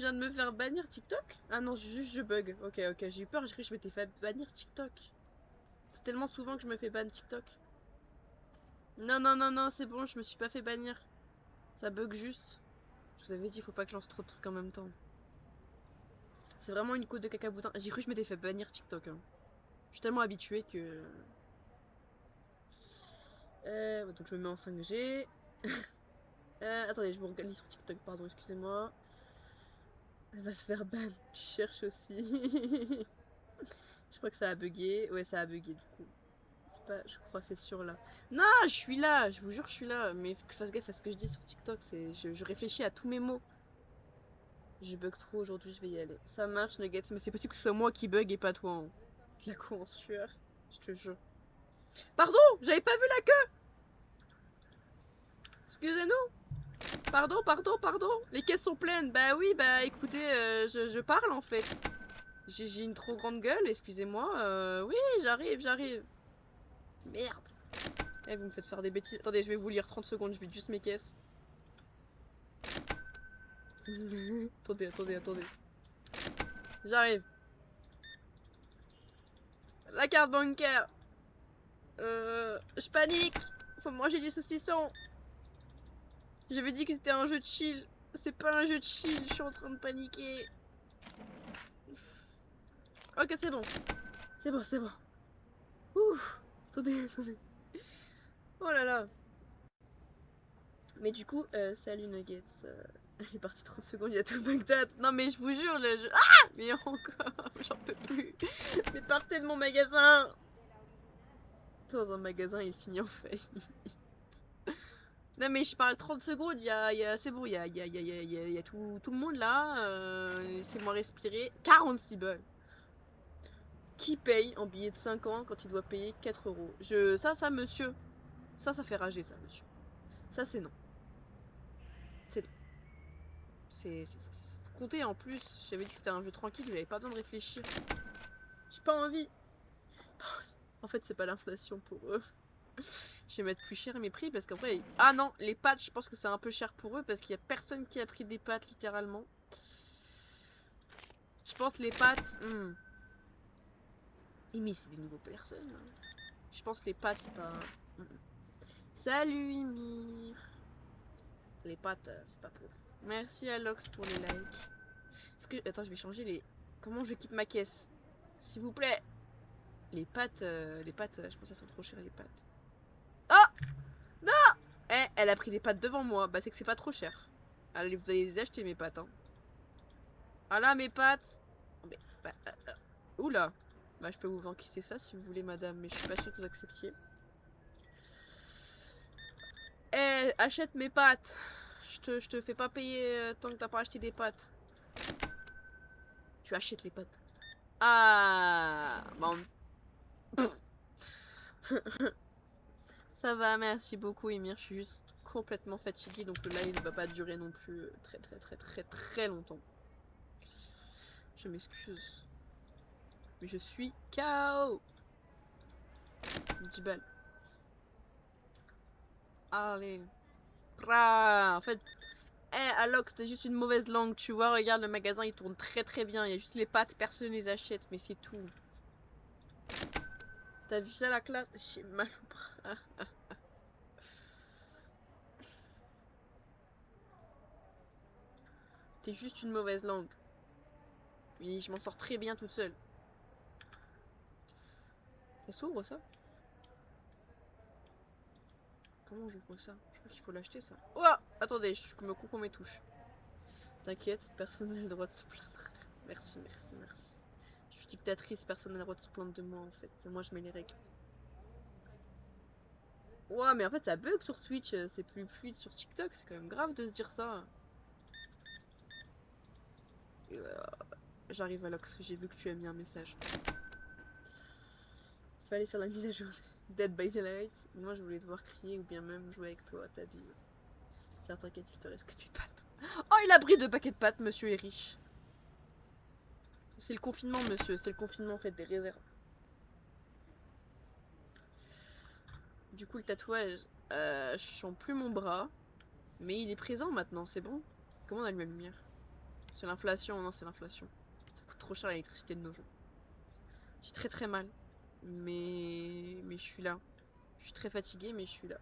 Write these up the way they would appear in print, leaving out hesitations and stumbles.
viens de me faire bannir TikTok? Ah non, juste je bug. Ok, j'ai eu peur, j'ai cru que je m'étais fait bannir TikTok. C'est tellement souvent que je me fais ban TikTok. Non, c'est bon, je me suis pas fait bannir. Ça bug juste. Je vous avais dit, faut pas que je lance trop de trucs en même temps. C'est vraiment une côte de cacaboutin. J'ai cru que je m'étais fait bannir TikTok. Hein. Je suis tellement habituée que... donc je me mets en 5G. Attendez, je vous regarde sur TikTok, pardon, excusez-moi. Elle va se faire ban. Tu cherches aussi. Je crois que ça a bugué. Ouais, ça a bugué du coup. C'est pas, je crois, c'est sûr là. Non, je suis là, je vous jure, je suis là. Mais il faut que je fasse gaffe à ce que je dis sur TikTok. Je réfléchis à tous mes mots. Je bug trop aujourd'hui, je vais y aller. Ça marche, Nuggets, mais c'est possible que ce soit moi qui bug et pas toi. Hein. La con en sueur. Je te jure. Pardon, j'avais pas vu la queue. Excusez-nous. Pardon. Les caisses sont pleines. Bah oui, bah écoutez, je parle en fait. J'ai une trop grande gueule, excusez-moi. Oui, j'arrive. Merde. Eh, vous me faites faire des bêtises. Attendez, je vais vous lire 30 secondes, je vide juste mes caisses. Attendez. J'arrive. La carte bancaire. Je panique. Faut manger du saucisson. J'avais dit que c'était un jeu de chill. C'est pas un jeu de chill, je suis en train de paniquer. Ok, c'est bon. C'est bon. Ouf. Attendez. Oh là là. Mais du coup, salut Nuggets. Elle est partie 30 secondes, il y a tout Bagdad. Non mais je vous jure, le jeu... Ah. Mais encore, j'en peux plus. Mais partez de mon magasin. Dans un magasin, il finit en faillite. Non mais je parle 30 secondes, c'est bon, il y a tout le monde là. Laissez-moi respirer. 46 balles. Qui paye en billet de 5 ans quand il doit payer 4 euros? Ça, monsieur. Ça fait rager, ça, monsieur. Ça, c'est non. C'est non. Faut compter en plus. J'avais dit que c'était un jeu tranquille, j'avais pas besoin de réfléchir. J'ai pas envie. En fait, c'est pas l'inflation pour eux. Je vais mettre plus cher mes prix parce qu'après... Ah non, les pâtes, je pense que c'est un peu cher pour eux parce qu'il y a personne qui a pris des pâtes, littéralement. Je pense les pâtes... Mais c'est des nouveaux personnes. Hein. Je pense les pâtes, c'est pas... Salut, Ymir. Les pâtes, c'est pas pour. Merci, Alox, pour les likes. Attends, je vais changer les... Comment je quitte ma caisse? S'il vous plaît. Les pâtes, je pense que ça sent trop cher, les pâtes. Oh non. Eh, elle a pris des pâtes devant moi. Bah, c'est que c'est pas trop cher. Allez, vous allez les acheter, mes pâtes. Hein. Ah là, mes pâtes. Mais, oula. Bah, je peux vous encaisser ça si vous voulez, madame. Mais je suis pas sûre que vous acceptiez. Eh, achète mes pâtes. Je te fais pas payer tant que t'as pas acheté des pâtes. Tu achètes les pâtes. Ah bon. Ça va, merci beaucoup Emir. Je suis juste complètement fatiguée, donc le live ne va pas durer non plus très longtemps. Je m'excuse. Mais je suis KO. 10 balles. Allez. En fait, Alox, c'était juste une mauvaise langue, tu vois. Regarde, le magasin il tourne très bien. Il y a juste les pâtes, personne les achète, mais c'est tout. T'as vu ça la classe? J'ai mal au bras. T'es juste une mauvaise langue. Oui, je m'en sors très bien toute seule. Ça s'ouvre ça? Comment j'ouvre ça? Je crois qu'il faut l'acheter ça. Oh! Attendez, je me confonds mes touches. T'inquiète, personne n'a le droit de se plaindre. Merci. Je suis dictatrice, personne n'a le droit de se plaindre de moi en fait. C'est moi, je mets les règles. Ouais, mais en fait ça bug sur Twitch, c'est plus fluide sur TikTok, c'est quand même grave de se dire ça. J'arrive à Lox, j'ai vu que tu as mis un message. Fallait faire la mise à jour. Dead by the light. Moi je voulais te voir crier ou bien même jouer avec toi, t'abuses. Tiens, t'inquiète, il te reste que tes pâtes. Oh, il a pris 2 paquets de pâtes, monsieur est riche. C'est le confinement, monsieur, c'est le confinement, faites des réserves. Du coup, le tatouage, je sens plus mon bras. Mais il est présent maintenant, c'est bon. Comment on allume la lumière? C'est l'inflation, non, c'est l'inflation. Ça coûte trop cher l'électricité de nos jours. J'ai très très mal. Mais je suis là. Je suis très fatiguée, mais je suis là.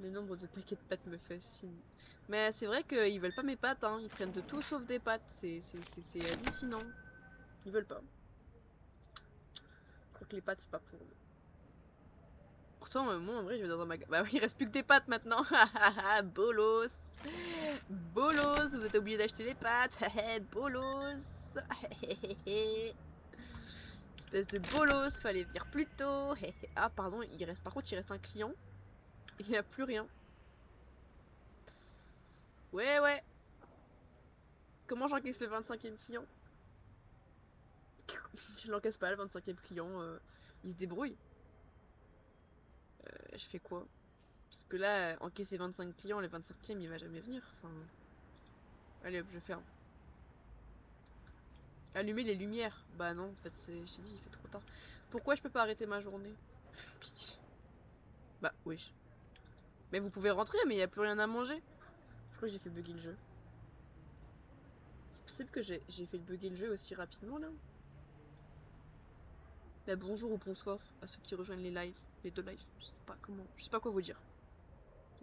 Le nombre de paquets de pâtes me fascine. Mais c'est vrai qu'ils veulent pas mes pâtes, hein. Ils prennent de tout sauf des pâtes. C'est hallucinant. Ils veulent pas. Je crois que les pâtes, c'est pas pour eux. Pourtant, moi, en vrai, je vais dans un magasin. Bah, il reste plus que des pâtes maintenant. Bolos. Bolos, vous êtes obligé d'acheter les pâtes. Bolos. Espèce de bolos, fallait venir plus tôt. Ah, pardon, par contre, il reste un client. Il n'y a plus rien. Ouais, ouais. Comment j'encaisse le 25e client? Je l'encaisse pas, le 25e client. Il se débrouille. Je fais quoi? Parce que là, encaisser 25 clients, le 25e, il va jamais venir. Enfin... Allez hop, je ferme. Allumer les lumières. Bah non, en fait, je t'ai dit, il fait trop tard. Pourquoi je peux pas arrêter ma journée? Pitié. Bah, wesh. Mais vous pouvez rentrer, mais il n'y a plus rien à manger. Je crois que j'ai fait bugger le jeu. C'est possible que j'ai fait bugger le jeu aussi rapidement, là? Bah, bonjour ou bonsoir à ceux qui rejoignent les deux lives. Je sais pas comment, je sais pas quoi vous dire.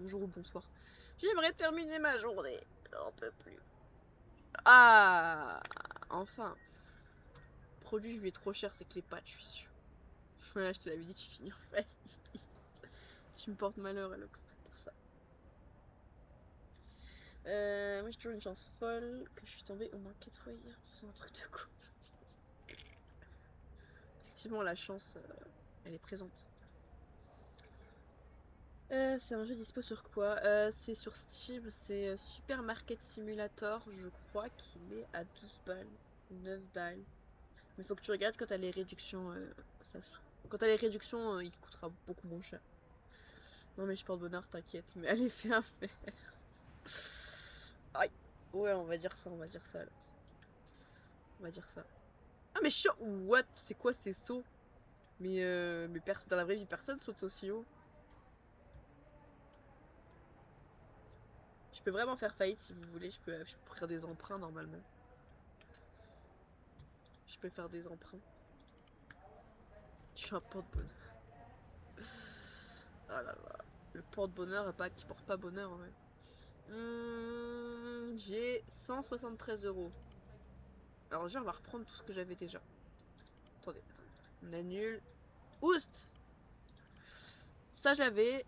Bonjour ou bonsoir. J'aimerais terminer ma journée. J'en peux plus. Ah, enfin. Produit, je lui ai trop cher, c'est que les pâtes, je suis sûre. Voilà, je te l'avais dit, tu finis en faillite. Tu me portes malheur, Alox, c'est pour ça. Moi j'ai toujours une chance folle que je suis tombée au moins 4 fois hier en faisant un truc de coup. Effectivement, la chance, elle est présente. C'est un jeu dispo sur quoi? C'est sur Steam, c'est Super Market Simulator, je crois qu'il est à 12 balles, 9 balles. Mais faut que tu regardes quand t'as les réductions, quand t'as les réductions, il coûtera beaucoup moins cher. Non mais je porte bonheur, t'inquiète, mais allez fais inverse. Aïe. Ouais, on va dire ça, on va dire ça. Là. On va dire ça. Ah mais chiant. What? C'est quoi ces sauts? Mais dans la vraie vie, personne saute aussi haut. Je peux vraiment faire faillite si vous voulez. Je peux faire des emprunts normalement. Je peux faire des emprunts. Je suis un porte-bonheur. Ah là là. Le porte-bonheur qui porte pas bonheur en vrai. J'ai 173 €. Alors déjà, on va reprendre tout ce que j'avais déjà. Attendez. On annule. Oust! Ça j'avais.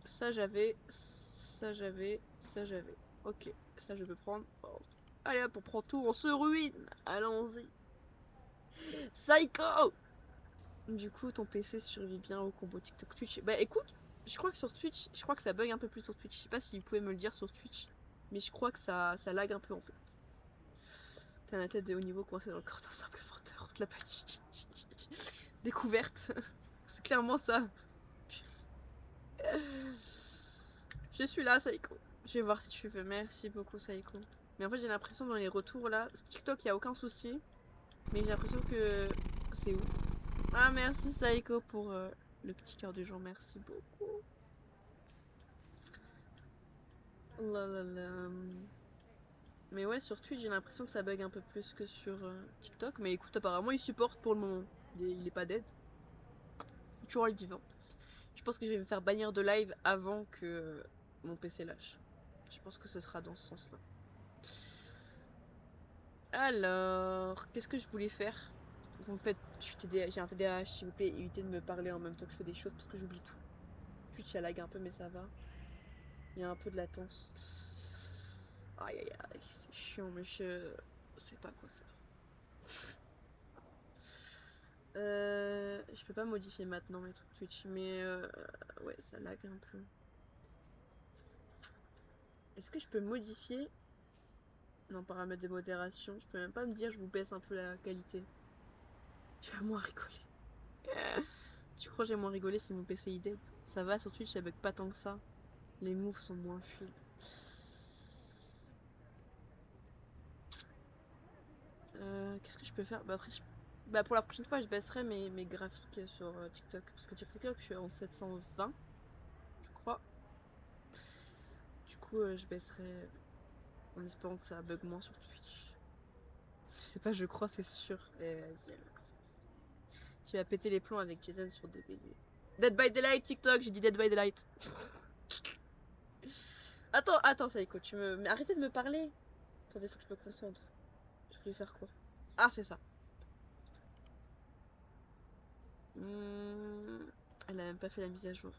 Ça j'avais. Ça j'avais. Ça j'avais. Ok. Ça je peux prendre. Oh. Allez hop, on prend tout. On se ruine. Allons-y. Psycho! Du coup, ton PC survit bien au combo TikTok Twitch. Bah écoute, je crois que sur Twitch, je crois que ça bug un peu plus sur Twitch. Je sais pas si vous pouvez me le dire sur Twitch. Mais je crois que ça lag un peu en fait. T'as la tête de haut niveau coincée dans le corps d'un simple vendeur de la petite. Découverte. C'est clairement ça. Je suis là, Saiko. Je vais voir si tu veux. Merci beaucoup, Saiko. Mais en fait, j'ai l'impression dans les retours là, TikTok, il n'y a aucun souci. Mais j'ai l'impression que c'est où? Ah, merci, Saiko, pour le petit cœur du jour. Merci beaucoup. La la la. Mais ouais, sur Twitch, j'ai l'impression que ça bug un peu plus que sur TikTok. Mais écoute, apparemment, il supporte pour le moment. Il est pas dead. Toujours le vivant. Je pense que je vais me faire bannir de live avant que mon PC lâche. Je pense que ce sera dans ce sens-là. Alors, qu'est-ce que je voulais faire? Vous me faites... J'ai un TDAH, s'il vous plaît, évitez de me parler en même temps que je fais des choses parce que j'oublie tout. Twitch, ça lag un peu, mais ça va. Il y a un peu de latence. Aïe aïe aïe, c'est chiant, mais je sais pas quoi faire. Je peux pas modifier maintenant mes trucs Twitch, mais ouais, ça lag un peu. Est-ce que je peux modifier? Non, paramètres de modération. Je peux même pas me dire je vous baisse un peu la qualité. Tu vas moins rigoler. Tu crois que j'ai moins rigolé si mon PC est dead? Ça va sur Twitch, ça bug pas tant que ça. Les moves sont moins fluides. Qu'est-ce que je peux faire? Bah après, Bah pour la prochaine fois je baisserai mes graphiques sur TikTok. Parce que sur TikTok je suis en 720 je crois. Du coup je baisserai en espérant que ça bug moins sur Twitch. Je sais pas, je crois, c'est sûr. Et vas-y Alex. Tu vas péter les plombs avec Jason sur DBD. Dead by Daylight TikTok, j'ai dit Dead by Daylight. Attends Saïko, tu me... Mais arrêtez de me parler. Attendez, faut que je me concentre. Je voulais faire quoi? Ah, c'est ça. Elle a même pas fait la mise à jour.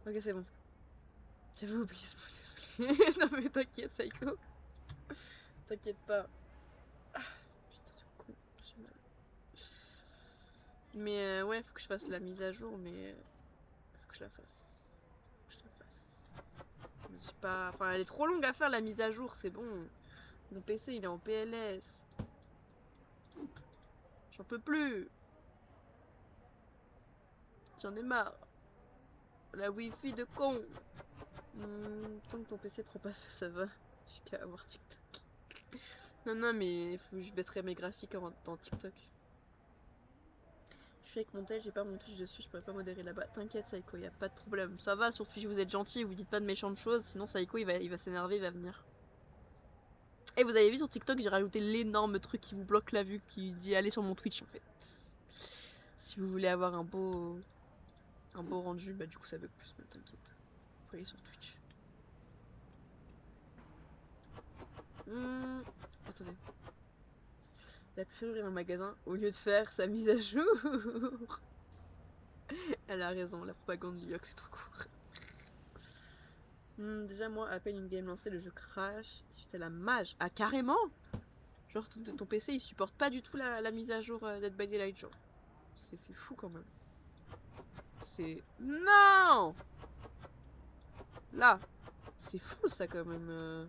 Ok, c'est bon. J'avais oublié ce mot, désolé. Non mais t'inquiète, Saïko. T'inquiète pas. Ah, putain de con, j'ai mal. Mais ouais, faut que je fasse la mise à jour, mais faut que je la fasse. Faut que je la fasse. Je me dis pas... Enfin, elle est trop longue à faire la mise à jour, c'est bon. Mon PC, il est en PLS. J'en peux plus. J'en ai marre. La wifi de con. Tant que ton PC prend pas feu, ça va. J'ai qu'à avoir TikTok. Non, mais faut que je baisserai mes graphiques dans TikTok. Je suis avec mon tel, j'ai pas mon Twitch dessus, je pourrais pas modérer là-bas. T'inquiète, Saïko, y a pas de problème. Ça va, sur Twitch, vous êtes gentil, vous dites pas de méchantes choses, sinon Saïko, il va s'énerver, il va venir. Et vous avez vu sur TikTok, j'ai rajouté l'énorme truc qui vous bloque la vue, qui dit allez sur mon Twitch en fait. Si vous voulez avoir un beau rendu, bah du coup ça bug plus, mais t'inquiète. Faut aller sur Twitch. Attendez. Elle a préféré ouvrir un magasin au lieu de faire sa mise à jour. Elle a raison, la propagande du Yoc c'est trop court. Déjà moi, à peine une game lancée, le jeu crash suite à la mage. Ah carrément. Genre ton PC il supporte pas du tout la mise à jour Dead by Daylight, genre. C'est fou quand même. C'est... Non. Là. C'est fou ça quand même.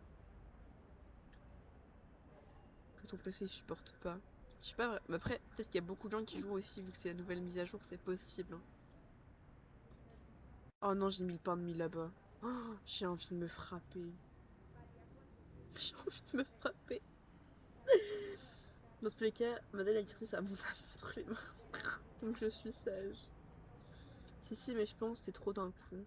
Que ton PC il supporte pas. Je sais pas, mais après, peut-être qu'il y a beaucoup de gens qui jouent aussi, vu que c'est la nouvelle mise à jour, c'est possible. Hein. Oh non, j'ai mis le pain de mie là-bas. Oh, j'ai envie de me frapper. J'ai envie de me frapper. Dans tous les cas, madame la directrice a mon âme entre les mains. Donc je suis sage. Si, mais je pense que c'est trop d'un coup.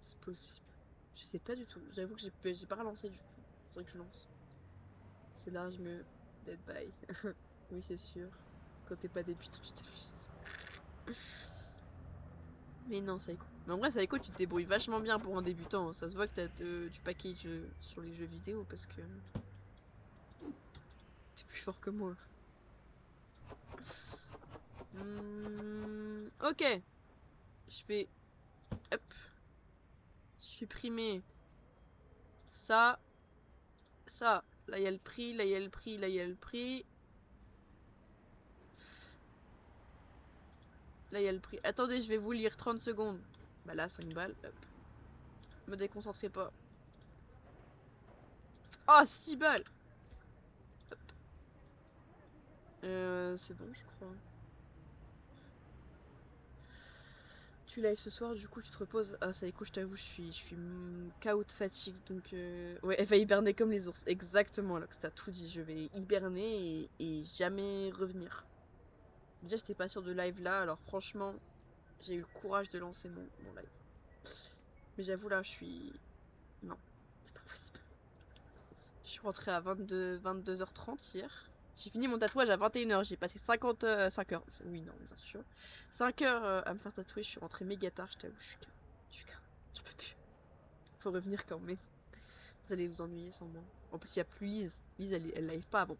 C'est possible. Je sais pas du tout. J'avoue que j'ai pas relancé du coup. C'est vrai que je lance. C'est large mieux. Dead by. Oui, c'est sûr. Quand t'es pas débutant, tu t'amuses. Mais non, Saïko. Mais en vrai, Saïko, tu te débrouilles vachement bien pour un débutant. Ça se voit que t'as du package sur les jeux vidéo parce que t'es plus fort que moi. Ok. Je vais... Hop. Supprimer. Ça. Ça. Là, il y a le prix, là, il y a le prix, là, il y a le prix. Là, il y a le prix. Attendez, je vais vous lire 30 secondes. Bah là, 5 balles. Hop. Me déconcentrez pas. Oh, 6 balles. Hop. C'est bon, je crois. Tu live ce soir, du coup, tu te reposes. Ah, ça écoute, je t'avoue, je suis KO de fatigue. Donc, ouais, elle va hiberner comme les ours. Exactement, Lox, t'as tout dit. Je vais hiberner et jamais revenir. Déjà, j'étais pas sûre de live là, alors franchement, j'ai eu le courage de lancer mon live. Mais j'avoue, là, je suis... Non, c'est pas possible. Je suis rentrée à 22h30 hier. J'ai fini mon tatouage à 21h. J'ai passé 55 heures. Oui, non, bien sûr. 5 heures à me faire tatouer. Je suis rentrée méga tard, je t'avoue. Je suis calme. J'en peux plus. Faut revenir quand même. Vous allez vous ennuyer sans moi. En plus, il n'y a plus Lise. Lise, elle live pas avant.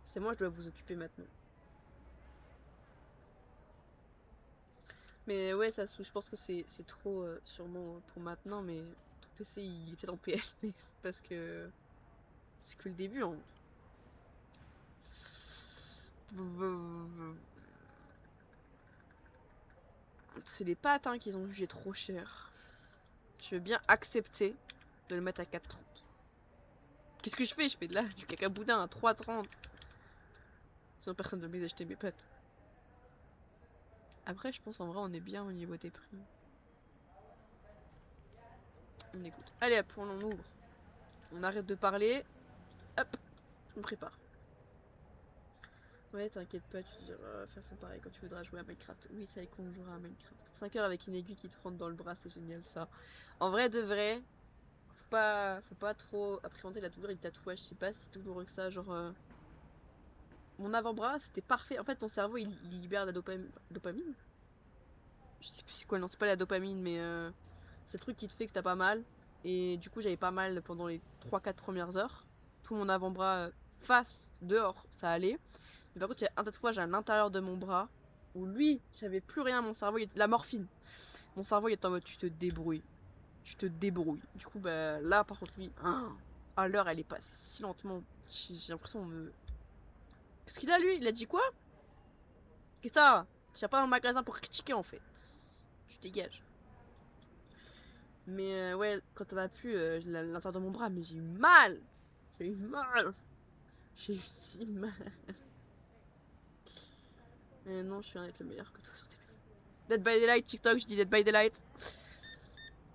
C'est moi, je dois vous occuper maintenant. Mais ouais, ça je pense que c'est trop sûrement pour maintenant. Mais ton PC, il est peut-être en PLS. Parce que c'est que le début. Hein. C'est les pâtes hein, qu'ils ont jugé trop cher. Je veux bien accepter de le mettre à 4,30. Qu'est-ce que je fais? Je fais de là du caca boudin à 3,30. Sinon personne ne va me les acheter mes pâtes. Après je pense en vrai on est bien au niveau des prix. On écoute. Allez hop, on ouvre. On arrête de parler. hop, je me prépare. Ouais, t'inquiète pas, tu diras de façon pareille quand tu voudras jouer à Minecraft. Oui, ça y est qu'on jouera à Minecraft. 5 heures avec une aiguille qui te rentre dans le bras, c'est génial ça. En vrai de vrai, faut pas trop appréhender la douleur et le tatouage. Je sais pas si c'est douloureux que ça, genre... Mon avant-bras, c'était parfait. En fait, ton cerveau, il libère la dopamine. Je sais plus c'est quoi, non, c'est pas la dopamine, mais c'est le truc qui te fait que t'as pas mal. Et du coup, j'avais pas mal pendant les 3-4 premières heures. Tout mon avant-bras, face, dehors, ça allait. Mais par contre, il y a un tatouage à l'intérieur de mon bras où lui, j'avais plus rien, mon cerveau, la morphine. Mon cerveau, il était en mode tu te débrouilles. Tu te débrouilles. Du coup, bah là, par contre, lui, l'heure, elle est passée si lentement. J'ai l'impression qu'on me. Qu'est-ce qu'il a, lui? Il a dit quoi? Qu'est-ce que ça? Tu viens pas dans le magasin pour critiquer en fait. Tu dégages. Mais ouais, quand t'en as plus l'intérieur de mon bras, mais j'ai eu mal. J'ai eu mal. J'ai eu si mal. Non, je suis être le meilleur que toi sur tes Dead by Daylight, TikTok, je dis Dead by Daylight.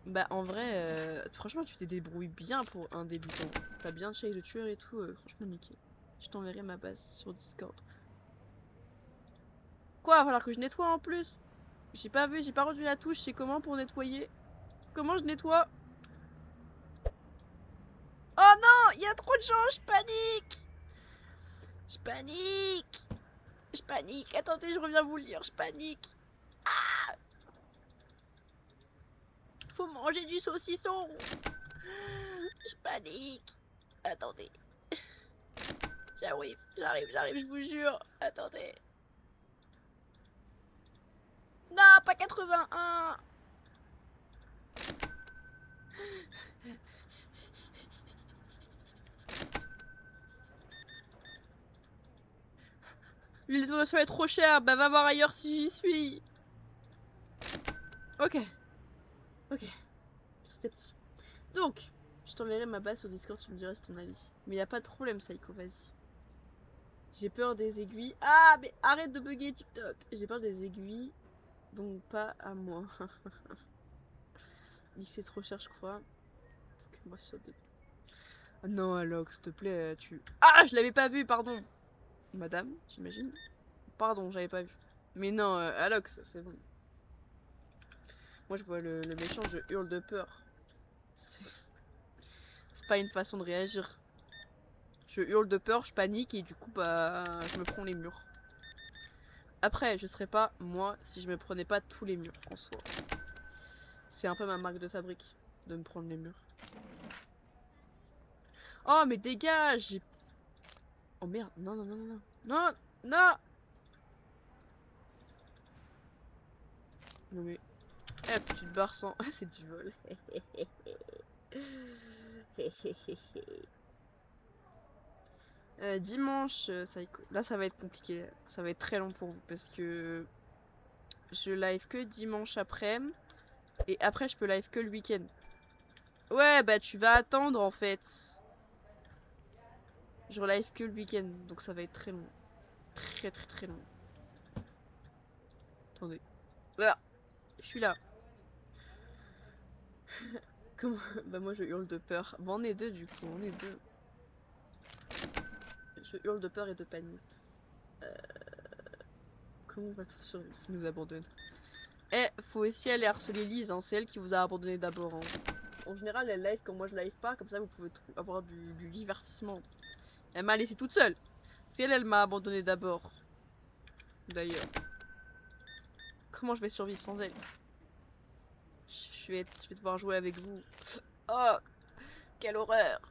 Bah en vrai, franchement, tu t'es débrouillé bien pour un débutant. T'as bien chase de tueur et tout, franchement nickel. Je t'enverrai ma base sur Discord. Quoi, va falloir que je nettoie en plus? J'ai pas vu, j'ai pas reçu la touche, c'est comment pour nettoyer? Comment je nettoie? Oh non, il y a trop de gens, je panique! Je panique! Je panique, attendez, je reviens vous lire, je panique! Ah! Faut manger du saucisson! Je panique! Attendez. J'arrive, je vous jure. Attendez. Non, pas 81! L'huile de est trop chère, bah va voir ailleurs si j'y suis. Ok. Ok. Petit à petit. Donc, je t'enverrai ma base sur Discord, tu me diras c'est ton avis. Mais y a pas de problème, Psycho, vas-y. J'ai peur des aiguilles. Ah, mais arrête de bugger TikTok. J'ai peur des aiguilles, donc pas à moi. Dit que c'est trop cher, je crois. Faut que moi sur des... Ah non, Alox, s'il te plaît, tu... Ah, je l'avais pas vu, pardon. Madame, j'imagine. Pardon, j'avais pas vu. Mais non, Alox, c'est bon. Moi, je vois le méchant, je hurle de peur. C'est pas une façon de réagir. Je hurle de peur, je panique et du coup, bah, je me prends les murs. Après, je serais pas moi si je me prenais pas tous les murs en soi. C'est un peu ma marque de fabrique de me prendre les murs. Oh, mais dégage! Oh merde, non, non, non, non, non. Non, non! Non mais... Eh, petite barre sans... Ah, c'est du vol. Dimanche, là ça va être compliqué. Ça va être très long pour vous parce que je live que dimanche après-midi. Et après je peux live que le week-end. Ouais, bah tu vas attendre en fait. Je live que le week-end. Donc ça va être très long. Très très très long. Attendez. Voilà. Je suis là. Comment... Bah moi je hurle de peur. Bon on est deux du coup, on est deux. Je hurle de peur et de panique. Comment va-t-on survivre? Il nous abandonne. Eh, faut aussi aller harceler Lise, hein. C'est elle qui vous a abandonné d'abord. Hein. En général, elle live quand moi je live pas, comme ça vous pouvez avoir du divertissement. Elle m'a laissée toute seule. C'est elle, elle m'a abandonné d'abord. D'ailleurs. Comment je vais survivre sans elle? Je vais devoir jouer avec vous. Oh, quelle horreur!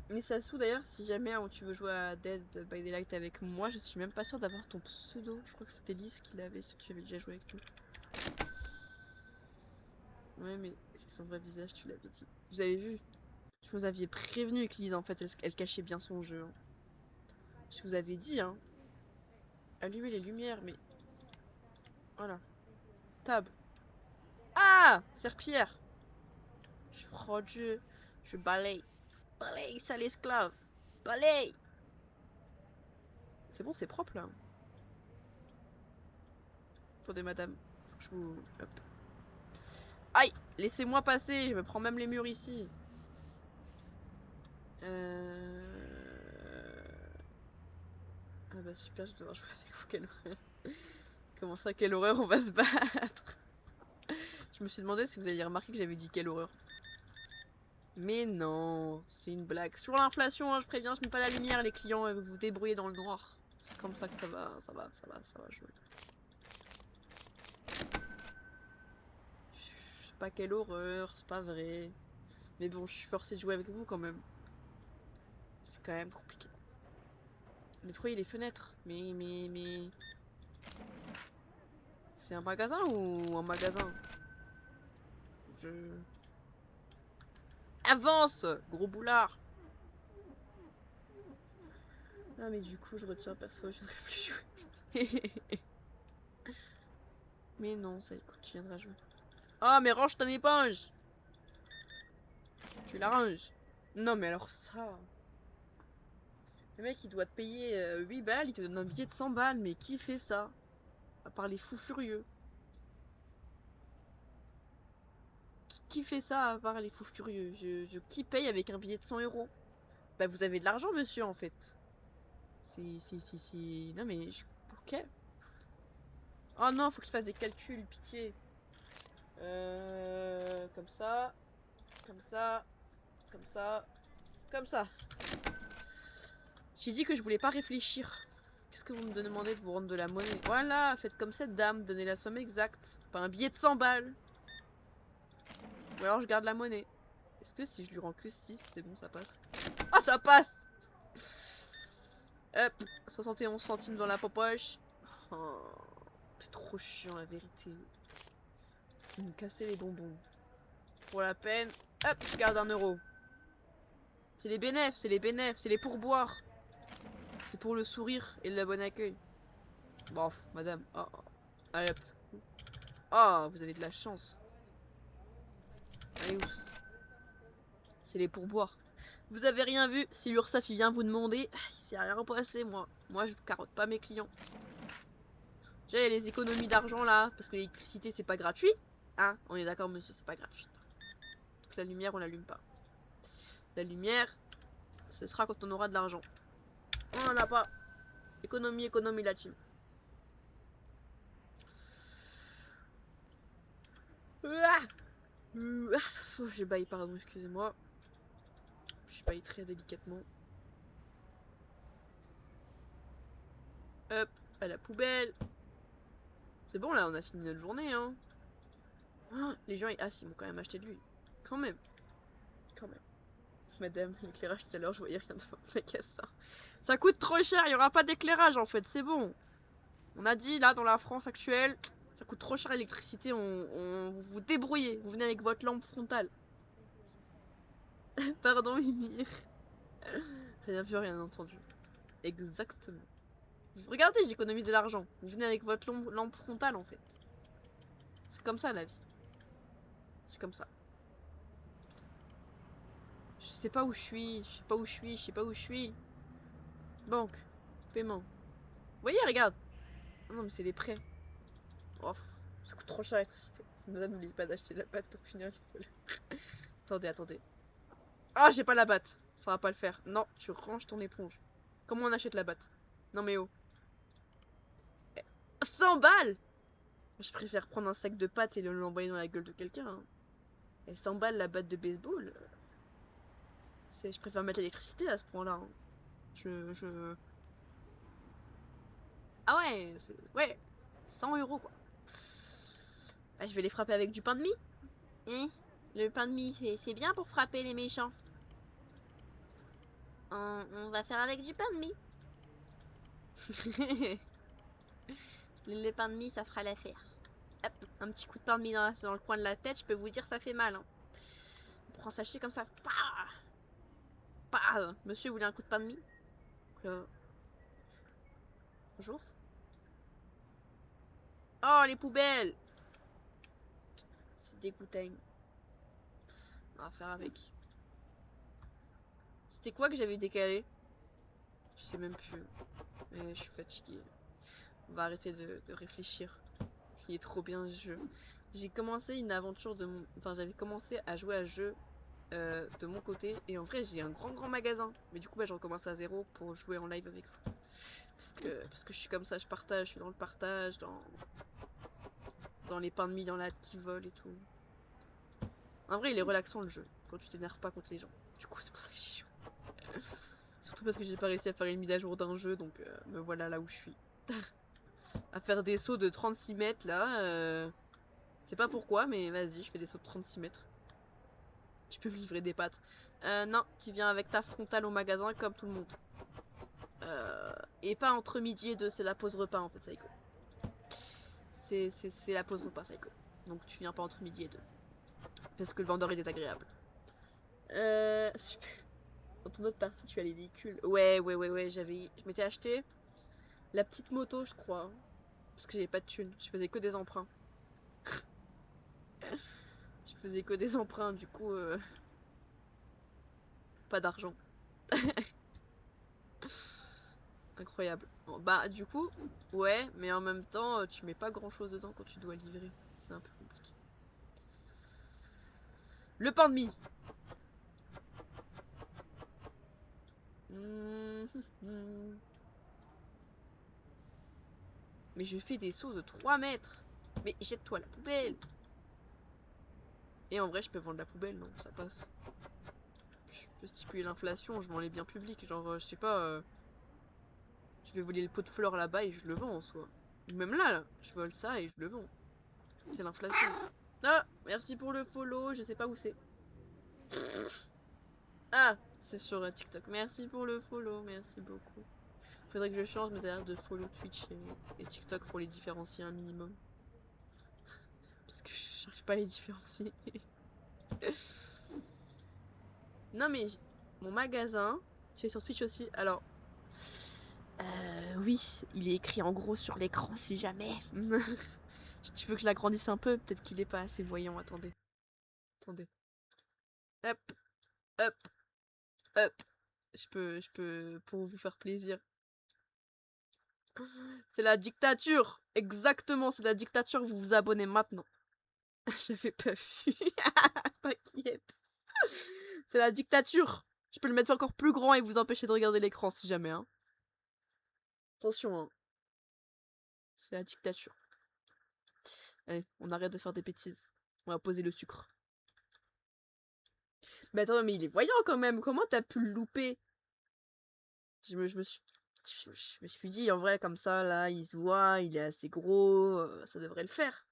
Mais Sassou d'ailleurs, si jamais tu veux jouer à Dead by Daylight avec moi, je suis même pas sûre d'avoir ton pseudo. Je crois que c'était Lise qui l'avait si tu avais déjà joué avec nous. Ouais, mais c'est son vrai visage, tu l'avais dit. Vous avez vu? Je vous avais prévenu que Lise, en fait, elle cachait bien son jeu. Hein. Je vous avais dit, hein. Allumez les lumières, mais... Voilà. Tab. Ah! Serpillère. Je frotte, je balaye. Balaye, sale esclave. Balaye. C'est bon, c'est propre, là. Attendez, madame. Faut que je vous... Hop. Aïe! Laissez-moi passer, je me prends même les murs ici. Ah bah super, je vais devoir jouer avec vous, quelle horreur. Comment ça, quelle horreur, on va se battre. Je me suis demandé si vous aviez remarqué que j'avais dit quelle horreur. Mais non, c'est une blague. C'est toujours l'inflation, hein, je préviens, je mets pas la lumière, les clients, vous vous débrouillez dans le noir. C'est comme ça que ça va jouer. Je sais pas quelle horreur, c'est pas vrai. Mais bon, je suis forcée de jouer avec vous quand même. C'est quand même compliqué. Nettoyer les fenêtres. Mais... C'est un magasin ou un magasin? Avance, gros boulard. Ah mais du coup je retire perso, je viendrai plus jouer. Mais non, ça écoute, tu viendras jouer. Ah mais range ton éponge. Tu la ranges. Non mais alors ça. Le mec il doit te payer 8 balles, il te donne un billet de 100 balles, mais qui fait ça? À part les fous furieux. Qui fait ça à part les fous furieux? Qui paye avec un billet de 100 euros? Bah vous avez de l'argent monsieur en fait. C'est... Non mais... Ok. Oh non, faut que je fasse des calculs, pitié. Comme ça. Comme ça. Comme ça. Comme ça. J'ai dit que je voulais pas réfléchir. Qu'est-ce que vous me demandez de vous rendre de la monnaie? Voilà, faites comme cette dame, donnez la somme exacte. Pas un billet de 100 balles. Ou alors je garde la monnaie. Est-ce que si je lui rends que 6, c'est bon, ça passe? Ah, ça passe! Hop, 71 centimes dans la poche. Oh, t'es trop chiant la vérité. Je vais me casser les bonbons. Pour la peine, hop, je garde 1 euro. C'est les bénéfices, c'est les pourboires. C'est pour le sourire et le bon accueil. Bon, madame. Oh, oh. Allez hop. Oh, vous avez de la chance. Allez, ouf. C'est les pourboires. Vous avez rien vu? Si l'URSSAF il vient vous demander, il s'est rien passé, moi. Moi, je carotte pas mes clients. J'ai les économies d'argent là, parce que l'électricité c'est pas gratuit. Hein? On est d'accord, monsieur, c'est pas gratuit. Donc la lumière, on l'allume pas. La lumière, ce sera quand on aura de l'argent. On en a pas. Économie, économie la team. J'ai baillé, pardon, excusez-moi. Je baille très délicatement. Hop, à la poubelle. C'est bon là, on a fini notre journée, hein. Oh, les gens, ah si, ils m'ont quand même acheté de l'huile. Quand même. Quand même. Madame, l'éclairage tout à l'heure, je voyais rien dans votre magasin. Ça coûte trop cher, il n'y aura pas d'éclairage en fait, c'est bon. On a dit là, dans la France actuelle, ça coûte trop cher l'électricité, vous vous débrouillez, vous venez avec votre lampe frontale. Pardon, Mimir. Rien vu, rien entendu. Exactement. Regardez, j'économise de l'argent. Vous venez avec votre lampe frontale en fait. C'est comme ça la vie. C'est comme ça. Je sais pas où je suis, je sais pas où je suis, je sais pas où je suis. Banque, paiement. Vous voyez, regarde. Oh non, mais c'est des prêts. Oh, ça coûte trop cher l'électricité. Madame, n'oubliez pas d'acheter de la pâte pour finir les folles. Attendez, attendez. Ah, j'ai pas la batte. Ça va pas le faire. Non, tu ranges ton éponge. Comment on achète la batte? Non mais oh. 100 balles! Je préfère prendre un sac de pâtes et l'envoyer dans la gueule de quelqu'un. Hein. Et 100 balles la batte de baseball. Je préfère mettre l'électricité à ce point-là. Hein. Ah ouais, ouais. 100 euros quoi. Ah, je vais les frapper avec du pain de mie. Hein? Le pain de mie, c'est bien pour frapper les méchants. On va faire avec du pain de mie. Le pain de mie, ça fera l'affaire. Hop, un petit coup de pain de mie dans le coin de la tête, je peux vous dire, ça fait mal. Hein. On prend un sachet comme ça. Pah Pah Monsieur, vous voulez un coup de pain de mie? Bonjour. Oh, les poubelles! C'est dégoûtant. On va faire avec. C'était quoi que j'avais décalé? Je sais même plus. Mais je suis fatiguée. On va arrêter de réfléchir. Il est trop bien ce jeu. j'ai commencé une aventure de mon... Enfin, j'avais commencé à jouer à jeu de mon côté. Et en vrai, j'ai un grand magasin. Mais du coup, bah, je recommence à zéro pour jouer en live avec vous. Parce que je suis comme ça, je partage, je suis dans le partage, dans les pains de mie dans la hâte qui volent et tout. En vrai, il est relaxant le jeu, quand tu t'énerves pas contre les gens. Du coup, c'est pour ça que j'y joue. Surtout parce que j'ai pas réussi à faire une mise à jour d'un jeu, donc me voilà là où je suis. À faire des sauts de 36 mètres là. C'est pas pourquoi, mais vas-y, je fais des sauts de 36 mètres. Tu peux me livrer des pâtes. Non, tu viens avec ta frontale au magasin comme tout le monde. Et pas entre midi et 2, c'est la pause repas en fait, Psycho. C'est la pause repas, Psycho. Donc tu viens pas entre midi et 2. Parce que le vendeur est désagréable. Super. Dans ton autre partie, tu as les véhicules. Ouais, je m'étais acheté la petite moto, je crois. Hein, parce que j'avais pas de thunes. Je faisais que des emprunts. Je faisais que des emprunts, du coup, pas d'argent. Incroyable. Bon, bah, du coup, ouais, mais en même temps, tu mets pas grand chose dedans quand tu dois livrer. C'est un peu compliqué. Le pain de mie. Mais je fais des sauts de 3 mètres. Mais jette-toi la poubelle. Et en vrai, je peux vendre la poubelle, non, ça passe. Je peux stipuler l'inflation, je vends les biens publics. Genre, je sais pas, je vais voler le pot de fleurs là-bas et je le vends en soi. Même là, je vole ça et je le vends. C'est l'inflation. Ah, merci pour le follow, je sais pas où c'est. Ah, c'est sur TikTok. Merci pour le follow, merci beaucoup. Faudrait que je change mes horaires de follow Twitch et TikTok pour les différencier un minimum. Parce que je n'arrive pas à les différencier. Non mais mon magasin, tu es sur Twitch aussi. Alors, oui, il est écrit en gros sur l'écran si jamais. Tu veux que je l'agrandisse un peu? Peut-être qu'il est pas assez voyant. Attendez. Attendez. Hop, hop, hop. Je peux, pour vous faire plaisir. C'est la dictature. Exactement, c'est la dictature. Vous vous abonnez maintenant. J'avais pas vu. T'inquiète. C'est la dictature. Je peux le mettre encore plus grand et vous empêcher de regarder l'écran si jamais. Hein. Attention. Hein. C'est la dictature. Allez, on arrête de faire des bêtises. On va poser le sucre. Mais attends, mais il est voyant quand même. Comment t'as pu le louper? Je me suis dit, en vrai, comme ça, là, il se voit, il est assez gros, ça devrait le faire.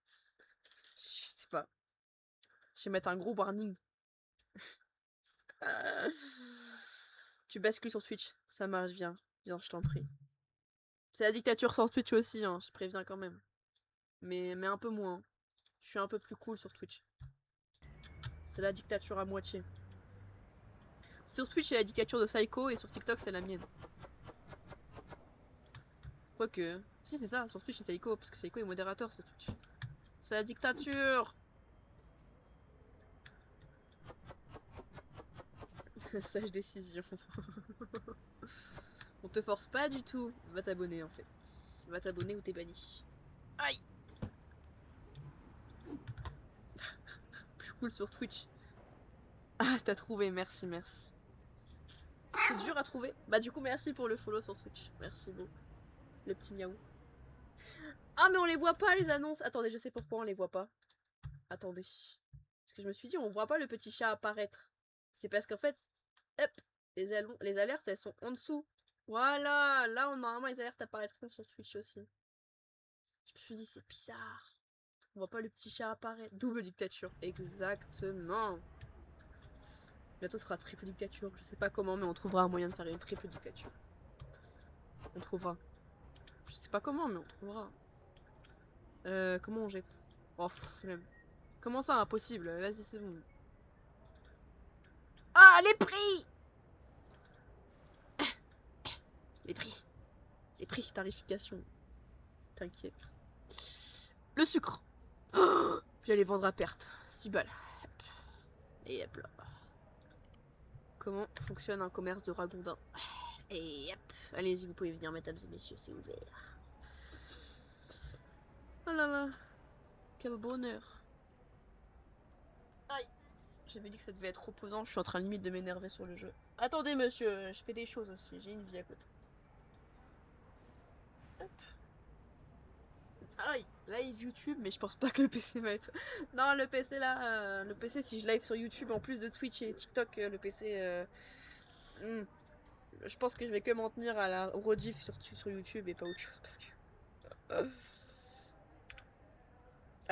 Je sais pas. Je vais mettre un gros warning. Tu bascules sur Twitch. Ça marche, viens. Viens, je t'en prie. C'est la dictature sur Twitch aussi, hein, je préviens quand même. Mais un peu moins. Je suis un peu plus cool sur Twitch. C'est la dictature à moitié. Sur Twitch, c'est la dictature de Psycho et sur TikTok, c'est la mienne. Quoique. Si, c'est ça, sur Twitch, c'est Psycho, parce que Psycho est modérateur sur Twitch. C'est la dictature. Sage décision. On te force pas du tout. Va t'abonner en fait. Va t'abonner ou t'es banni. Aïe. Plus cool sur Twitch. Ah, t'as trouvé, merci, merci. C'est dur à trouver. Bah du coup, merci pour le follow sur Twitch. Merci beaucoup. Le petit miaou. Ah, mais on les voit pas les annonces. Attendez, je sais pourquoi on les voit pas. Attendez. Parce que je me suis dit, on voit pas le petit chat apparaître. C'est parce qu'en fait, hop, les alertes, elles sont en dessous. Voilà, là, normalement, les alertes apparaîtront sur Twitch aussi. Je me suis dit, c'est bizarre. On voit pas le petit chat apparaître. Double dictature. Exactement. Bientôt ce sera triple dictature. Je sais pas comment, mais on trouvera un moyen de faire une triple dictature. On trouvera. Je sais pas comment, mais on trouvera. Comment on jette? Oh, flemme. Comment ça, impossible? Vas-y, c'est bon. Ah, les prix! Les prix. Les prix, tarification. T'inquiète. Le sucre. Oh, je vais les vendre à perte. 6 balles. Et hop là. Comment fonctionne un commerce de ragondins? Et hop. Allez-y, vous pouvez venir, mesdames et messieurs, c'est ouvert. Oh là là. Quel bonheur. J'avais dit que ça devait être reposant, je suis en train limite de m'énerver sur le jeu. Attendez monsieur, je fais des choses aussi, j'ai une vie à côté. Hop. Aïe, live YouTube, mais je pense pas que le PC va être... Non, le PC là, le PC si je live sur YouTube en plus de Twitch et TikTok, le PC... Je pense que je vais que m'en tenir à la rediff sur YouTube et pas autre chose parce que...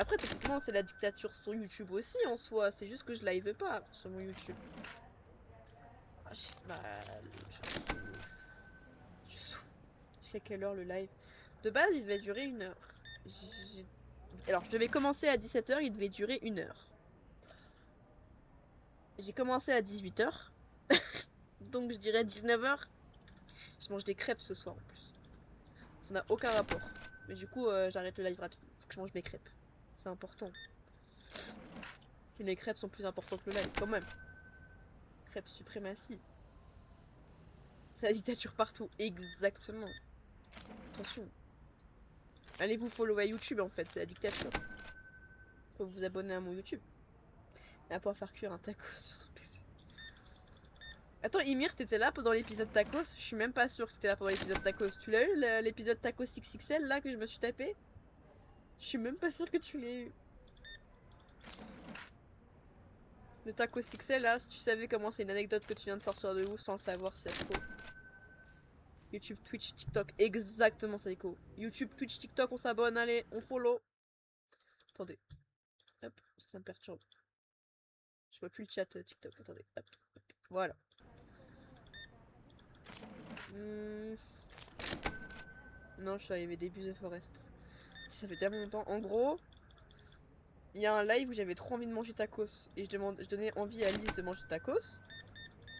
Après, techniquement, c'est la dictature sur YouTube aussi en soi. C'est juste que je live pas sur mon YouTube. Ah, j'ai mal. Je souffre. Jusqu'à quelle heure le live? De base, il devait durer 1 heure. Alors, je devais commencer à 17 h, il devait durer 1 heure. J'ai commencé à 18 h. Donc, je dirais 19 h. Je mange des crêpes ce soir en plus. Ça n'a aucun rapport. Mais du coup, j'arrête le live rapide. Faut que je mange mes crêpes. C'est important. Et les crêpes sont plus importantes que le live, quand même. Crêpes suprématie. C'est la dictature partout. Exactement. Attention. Allez vous follow à YouTube en fait, c'est la dictature. Faut vous abonner à mon YouTube. Et à pouvoir faire cuire un taco sur son PC. Attends, Ymir, t'étais là pendant l'épisode tacos? Je suis même pas sûre que t'étais là pendant l'épisode tacos. Tu l'as eu l'épisode tacos XXL là que je me suis tapé? Je suis même pas sûre que tu l'aies eu. Le tacos XXL là, si tu savais comment c'est une anecdote que tu viens de sortir de ouf sans le savoir, c'est trop. YouTube, Twitch, TikTok, exactement Saiko. YouTube, Twitch, TikTok, on s'abonne, allez, on follow. Attendez. Hop, ça me perturbe. Je vois plus le chat TikTok, attendez. Hop, hop. Voilà. Non, je suis arrivée début The Forest. Ça fait tellement longtemps. En gros, il y a un live où j'avais trop envie de manger tacos. Et je donnais envie à Lise de manger tacos.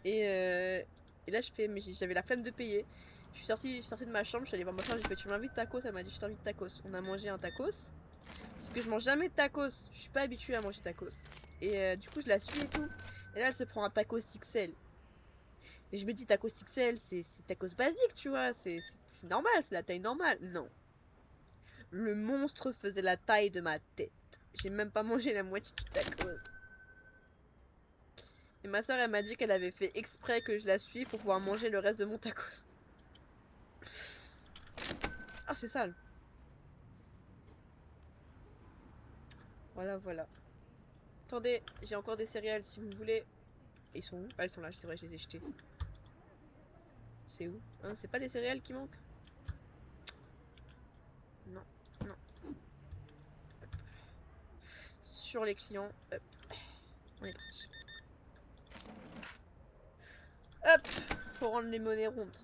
Et là, je fais, mais j'avais la flemme de payer. Je suis sortie de ma chambre, je suis allée voir ma soeur, j'ai fait tu m'invites tacos, elle m'a dit je t'invite tacos. On a mangé un tacos. Sauf que je mange jamais de tacos, je suis pas habituée à manger tacos. Et du coup je la suis et tout. Et là elle se prend un tacos XL. Et je me dis tacos XL c'est tacos basique tu vois, c'est normal, c'est la taille normale. Non. Le monstre faisait la taille de ma tête. J'ai même pas mangé la moitié du tacos. Et ma soeur elle m'a dit qu'elle avait fait exprès que je la suive pour pouvoir manger le reste de mon tacos. Ah, c'est sale. Voilà, voilà. Attendez, j'ai encore des céréales si vous voulez. Ils sont où? Ah, elles sont là, c'est vrai, je les ai jetées. C'est où? Hein, c'est pas des céréales qui manquent? Non, non. Hop. Sur les clients. Hop. On est parti. Hop. Faut rendre les monnaies rondes.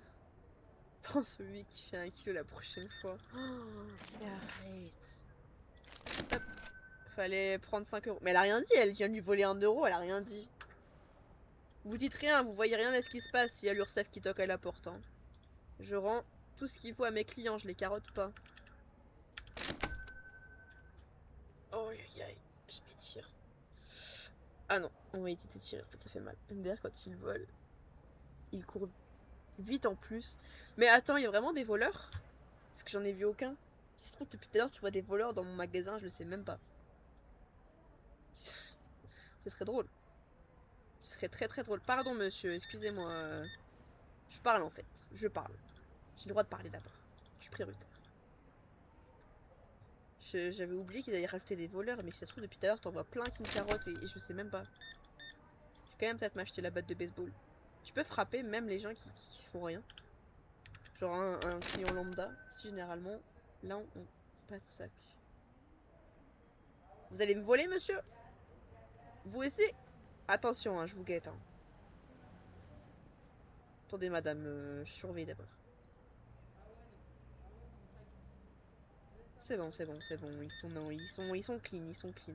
Prends celui qui fait 1 kilo la prochaine fois. Oh, arrête. Hop. Fallait prendre 5 euros. Mais elle a rien dit, elle vient de lui voler 1 euro, elle a rien dit. Vous dites rien, vous voyez rien de ce qui se passe s'il y a l'URSSAF qui toque à la porte. Hein. Je rends tout ce qu'il faut à mes clients, je les carotte pas. Oh aïe aïe, je m'étire. Ah non, on va éviter de s'étirer, en fait ça fait mal. MDR quand il vole, il court vite en plus. Mais attends, il y a vraiment des voleurs? Parce que j'en ai vu aucun. Si se trouve depuis tout à l'heure tu vois des voleurs dans mon magasin, je le sais même pas. Ce serait drôle. Ce serait très très drôle. Pardon monsieur, excusez-moi. Je parle en fait, je parle. J'ai le droit de parler d'abord. Je suis prioritaire. J'avais oublié qu'ils allaient rajouter des voleurs, mais si ça se trouve depuis tout à l'heure t'en vois plein qui me carottent et je sais même pas. Je vais quand même peut-être m'acheter la batte de baseball. Tu peux frapper même les gens qui font rien. Genre un client lambda, si généralement, là on pas de sac. Vous allez me voler monsieur? Vous aussi? Attention, hein, je vous guette. Hein. Attendez madame, je surveille d'abord. C'est bon, c'est bon, c'est bon. Ils sont clean, ils sont clean.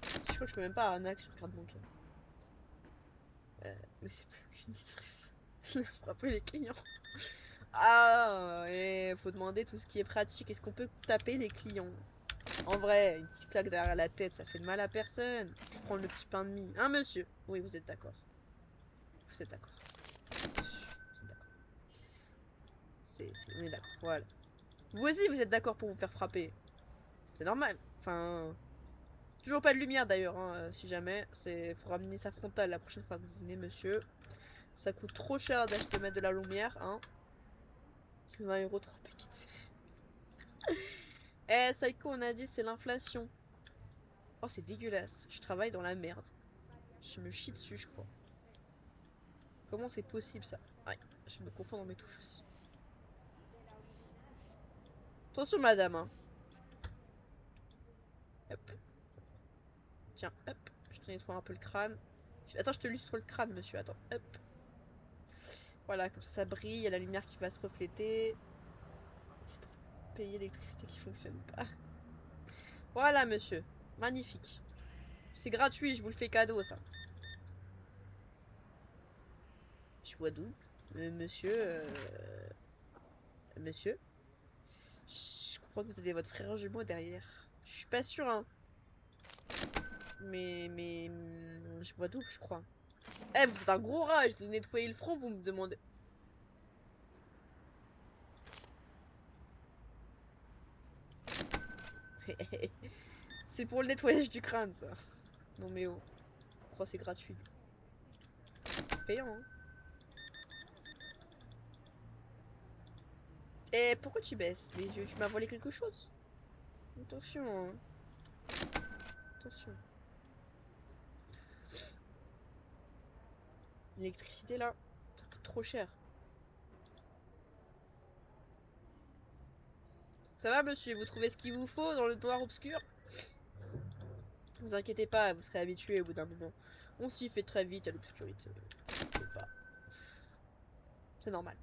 Je crois que je peux même pas arnaque sur carte bancaire. Mais c'est plus qu'une stress. Frapper les clients. Ah, et faut demander tout ce qui est pratique. Est-ce qu'on peut taper les clients? En vrai, une petite claque derrière la tête, ça fait de mal à personne. Je prends le petit pain de mie. Hein, monsieur? Oui, vous êtes d'accord. Vous êtes d'accord. On est d'accord, voilà. Vous aussi, vous êtes d'accord pour vous faire frapper. C'est normal. Enfin... Toujours pas de lumière d'ailleurs, hein, si jamais. Faut ramener sa frontale la prochaine fois que vous venez, monsieur. Ça coûte trop cher d'acheter mettre de la lumière, hein. 20 € trop petite. Eh, Psycho, on a dit c'est l'inflation. Oh, c'est dégueulasse. Je travaille dans la merde. Je me chie dessus, je crois. Comment c'est possible, ça? Ouais, je me confonds dans mes touches aussi. Attention, madame, hein. Hop. Tiens, hop. Je te nettoie un peu le crâne. Attends, je te lustre le crâne, monsieur. Attends, hop. Voilà, comme ça brille. Il y a la lumière qui va se refléter. C'est pour payer l'électricité qui fonctionne pas. Voilà, monsieur. Magnifique. C'est gratuit, je vous le fais cadeau, ça. Je vois d'où monsieur. Monsieur. Je crois que vous avez votre frère jumeau derrière. Je suis pas sûre, hein. Mais. Je vois d'où, je crois. Eh, vous êtes un gros rat, je vous nettoyez le front, vous me demandez. C'est pour le nettoyage du crâne, ça. Non, mais oh. Je crois que c'est gratuit. Payant, hein. Eh, pourquoi tu baisses les yeux? Tu m'as volé quelque chose? Attention, hein. Attention. L'électricité, là, ça coûte trop cher. Ça va, monsieur? Vous trouvez ce qu'il vous faut dans le noir obscur? Vous inquiétez pas, vous serez habitué au bout d'un moment. On s'y fait très vite à l'obscurité. C'est normal.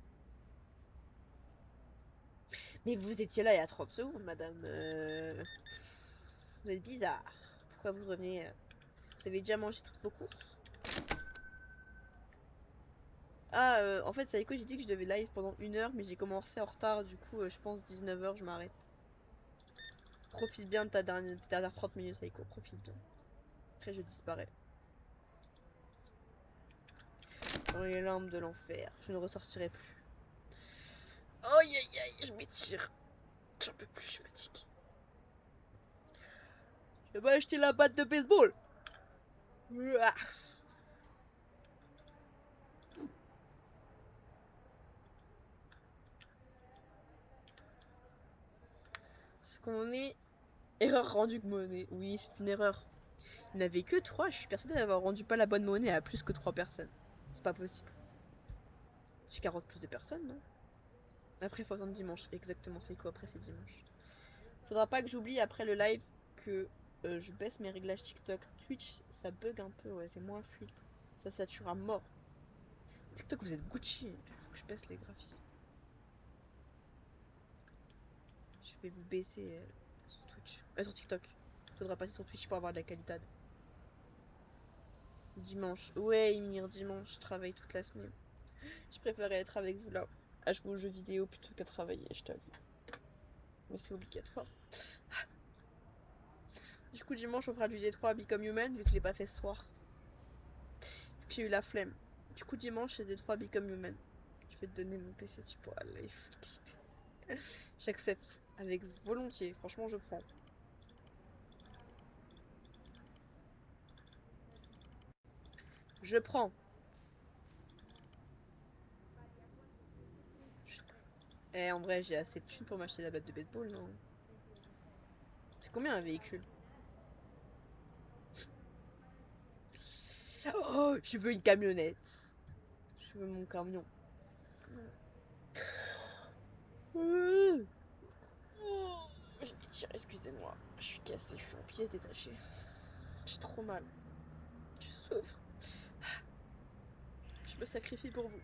Mais vous étiez là il y a 30 secondes, madame. Vous êtes bizarre. Pourquoi vous revenez Vous avez déjà mangé toutes vos courses? Ah, en fait, Saïko, j'ai dit que je devais live pendant 1 heure, mais j'ai commencé en retard, du coup, je pense 19 h, je m'arrête. Profite bien de tes dernières 30 minutes, Saïko, profite bien. Après, je disparais. Dans les larmes de l'enfer, je ne ressortirai plus. Aïe aïe aïe, je m'étire. J'en peux plus, je suis fatiguée. Je vais acheter la batte de baseball. Ouah. Ce qu'on est... Erreur rendue de monnaie. Oui, c'est une erreur. Il n'y en avait que 3. Je suis persuadée d'avoir rendu pas la bonne monnaie à plus que 3 personnes. C'est pas possible. C'est 40 plus de personnes, non? Après, il faut attendre dimanche. Exactement, c'est quoi? Après, c'est dimanche. Faudra pas que j'oublie après le live que je baisse mes réglages TikTok. Twitch, ça bug un peu, ouais, c'est moins fluide. Ça sature à mort. TikTok, vous êtes Gucci. Il faut que je baisse les graphismes. Je vais vous baisser sur Twitch. Sur TikTok. Faudra passer sur Twitch pour avoir de la qualité. Dimanche. Ouais, Emir, dimanche. Je travaille toute la semaine. Je préférerais être avec vous là, à jouer aux jeux vidéo plutôt qu'à travailler, je t'avoue. Mais c'est obligatoire. Du coup, dimanche, on fera du D3 Become Human, vu que je l'ai pas fait ce soir. Vu que j'ai eu la flemme. Du coup, dimanche, c'est D3 Become Human. Je vais te donner mon PC, tu pourras live. J'accepte. Avec volontiers. Franchement, je prends. Je prends. Eh, en vrai, j'ai assez de thunes pour m'acheter la batte de baseball, non? C'est combien un véhicule? Oh, je veux une camionnette. Je veux mon camion. Je m'étire, excusez-moi. Je suis cassée, je suis en pièces détachées. J'ai trop mal. Je souffre. Je me sacrifie pour vous.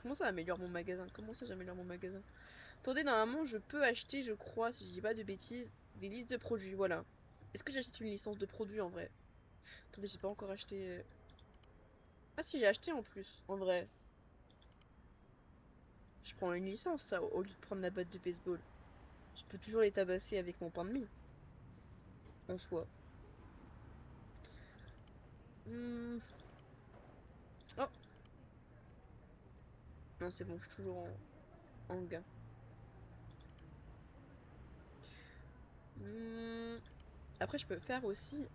Comment ça améliore mon magasin? Comment ça j'améliore mon magasin? Attendez, normalement je peux acheter, je crois, si je dis pas de bêtises, des listes de produits, voilà. Est-ce que j'achète une licence de produit en vrai? Attendez, j'ai pas encore acheté... Ah si, j'ai acheté en plus, en vrai. Je prends une licence, ça, au lieu de prendre la batte de baseball. Je peux toujours les tabasser avec mon pain de mie. En soi. Oh. Non, c'est bon, je suis toujours en gain. Après, je peux faire aussi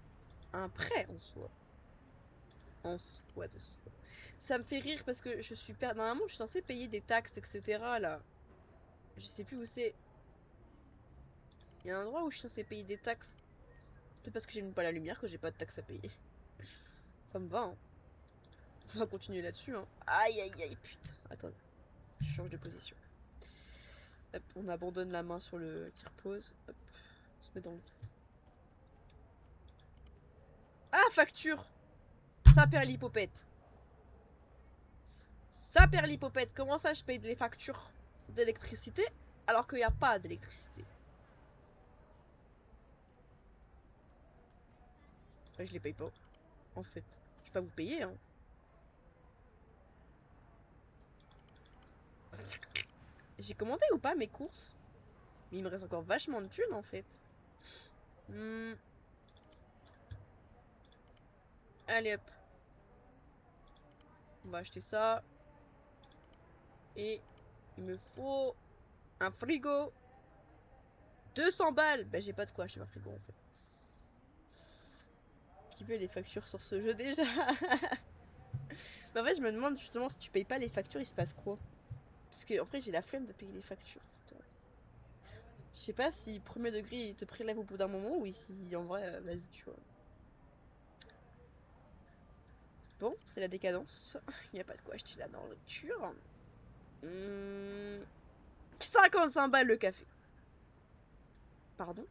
un prêt en soi. En soi de soi. Ça me fait rire parce que je suis normalement, je suis censée payer des taxes, etc. là. Je sais plus où c'est. Il y a un endroit où je suis censée payer des taxes. Peut-être parce que j'aime pas la lumière que j'ai pas de taxes à payer. Ça me va, hein. On va continuer là-dessus, hein. Aïe, aïe, aïe, putain. Attends, je change de position. Hop, on abandonne la main sur le qui repose. Hop, on se met dans le vide. Ah, facture. Ça perd l'hypopète. Ça perd l'hypopète. Comment ça, je paye les factures d'électricité alors qu'il n'y a pas d'électricité? Je les paye pas. En fait, je vais pas vous payer, hein. J'ai commandé ou pas mes courses? Mais il me reste encore vachement de thunes en fait. Allez hop. On va acheter ça. Et il me faut un frigo. 200 balles. Bah j'ai pas de quoi acheter un frigo en fait. Qui paye les factures sur ce jeu déjà? En fait je me demande justement si tu payes pas les factures il se passe quoi? Parce que en fait j'ai la flemme de payer les factures. Je sais pas si premier degré il te prélève au bout d'un moment ou si en vrai vas-y tu vois. Bon, c'est la décadence. Il n'y a pas de quoi acheter la nourriture. 55 balles le café. Pardon?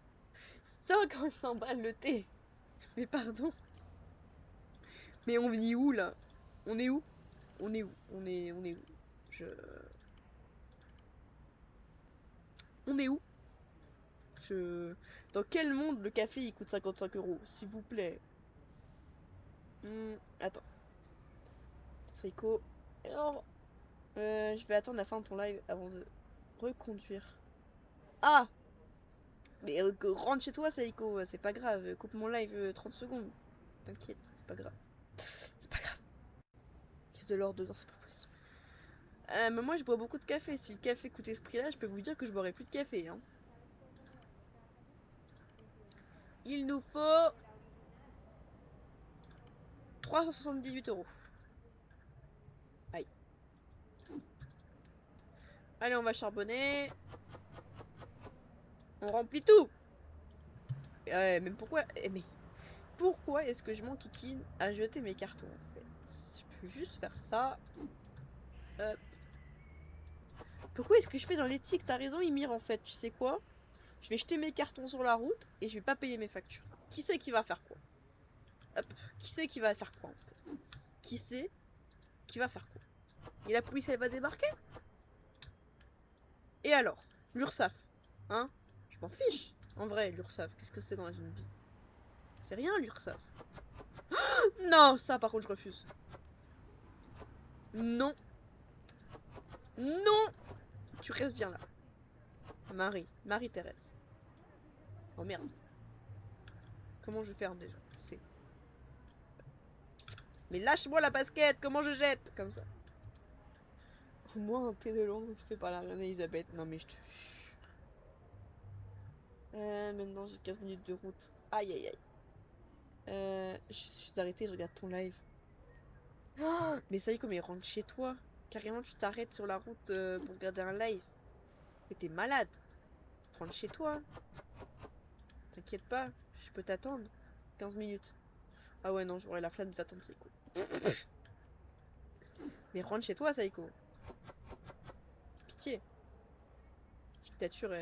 55 balles le thé. Mais pardon. Mais on vit où là? On est où? On est où? On est où? Je... On est où? Dans quel monde le café il coûte 55 euros? S'il vous plaît. Attends. Seiko. Alors... je vais attendre la fin de ton live avant de reconduire. Ah! Mais rentre chez toi, Seiko, c'est pas grave. Coupe mon live 30 secondes. T'inquiète, c'est pas grave. C'est pas grave. Il y a de l'or dedans, c'est pas possible. Mais moi, je bois beaucoup de café. Si le café coûtait ce prix-là, je peux vous dire que je boirais plus de café. Hein. Il nous faut 378 euros. Aïe. Allez, on va charbonner. On remplit tout. Mais pourquoi... mais pourquoi est-ce que je m'enquiquine à jeter mes cartons en fait? Je peux juste faire ça. Hop. Pourquoi est-ce que je fais dans l'éthique? T'as raison, Ymir, en fait. Tu sais quoi? Je vais jeter mes cartons sur la route et je vais pas payer mes factures. Qui c'est qui va faire quoi? Hop. Qui c'est qui va faire quoi en fait? Qui c'est qui va faire quoi? Et la police elle va débarquer? Et alors? L'URSSAF? Hein? Je m'en fiche. En vrai, l'URSSAF, qu'est-ce que c'est dans une vie? C'est rien l'URSSAF. Non, ça par contre je refuse. Non. Non. Tu restes bien là. Marie-Thérèse. Oh merde. Comment je ferme déjà? C'est. Mais lâche-moi la basket, comment je jette? Comme ça. Au moins un thé de Londres fait par la reine Elisabeth. Non mais je te jure. Maintenant j'ai 15 minutes de route. Aïe aïe aïe. Je suis arrêtée, je regarde ton live. Oh, mais ça y est, comme il rentre chez toi. Carrément tu t'arrêtes sur la route pour regarder un live. Mais t'es malade. Rentre chez toi. T'inquiète pas, je peux t'attendre. 15 minutes. Ah ouais non, j'aurais la flamme de t'attendre, Saïko. Mais rentre chez toi, Saïko. Pitié. Dictature,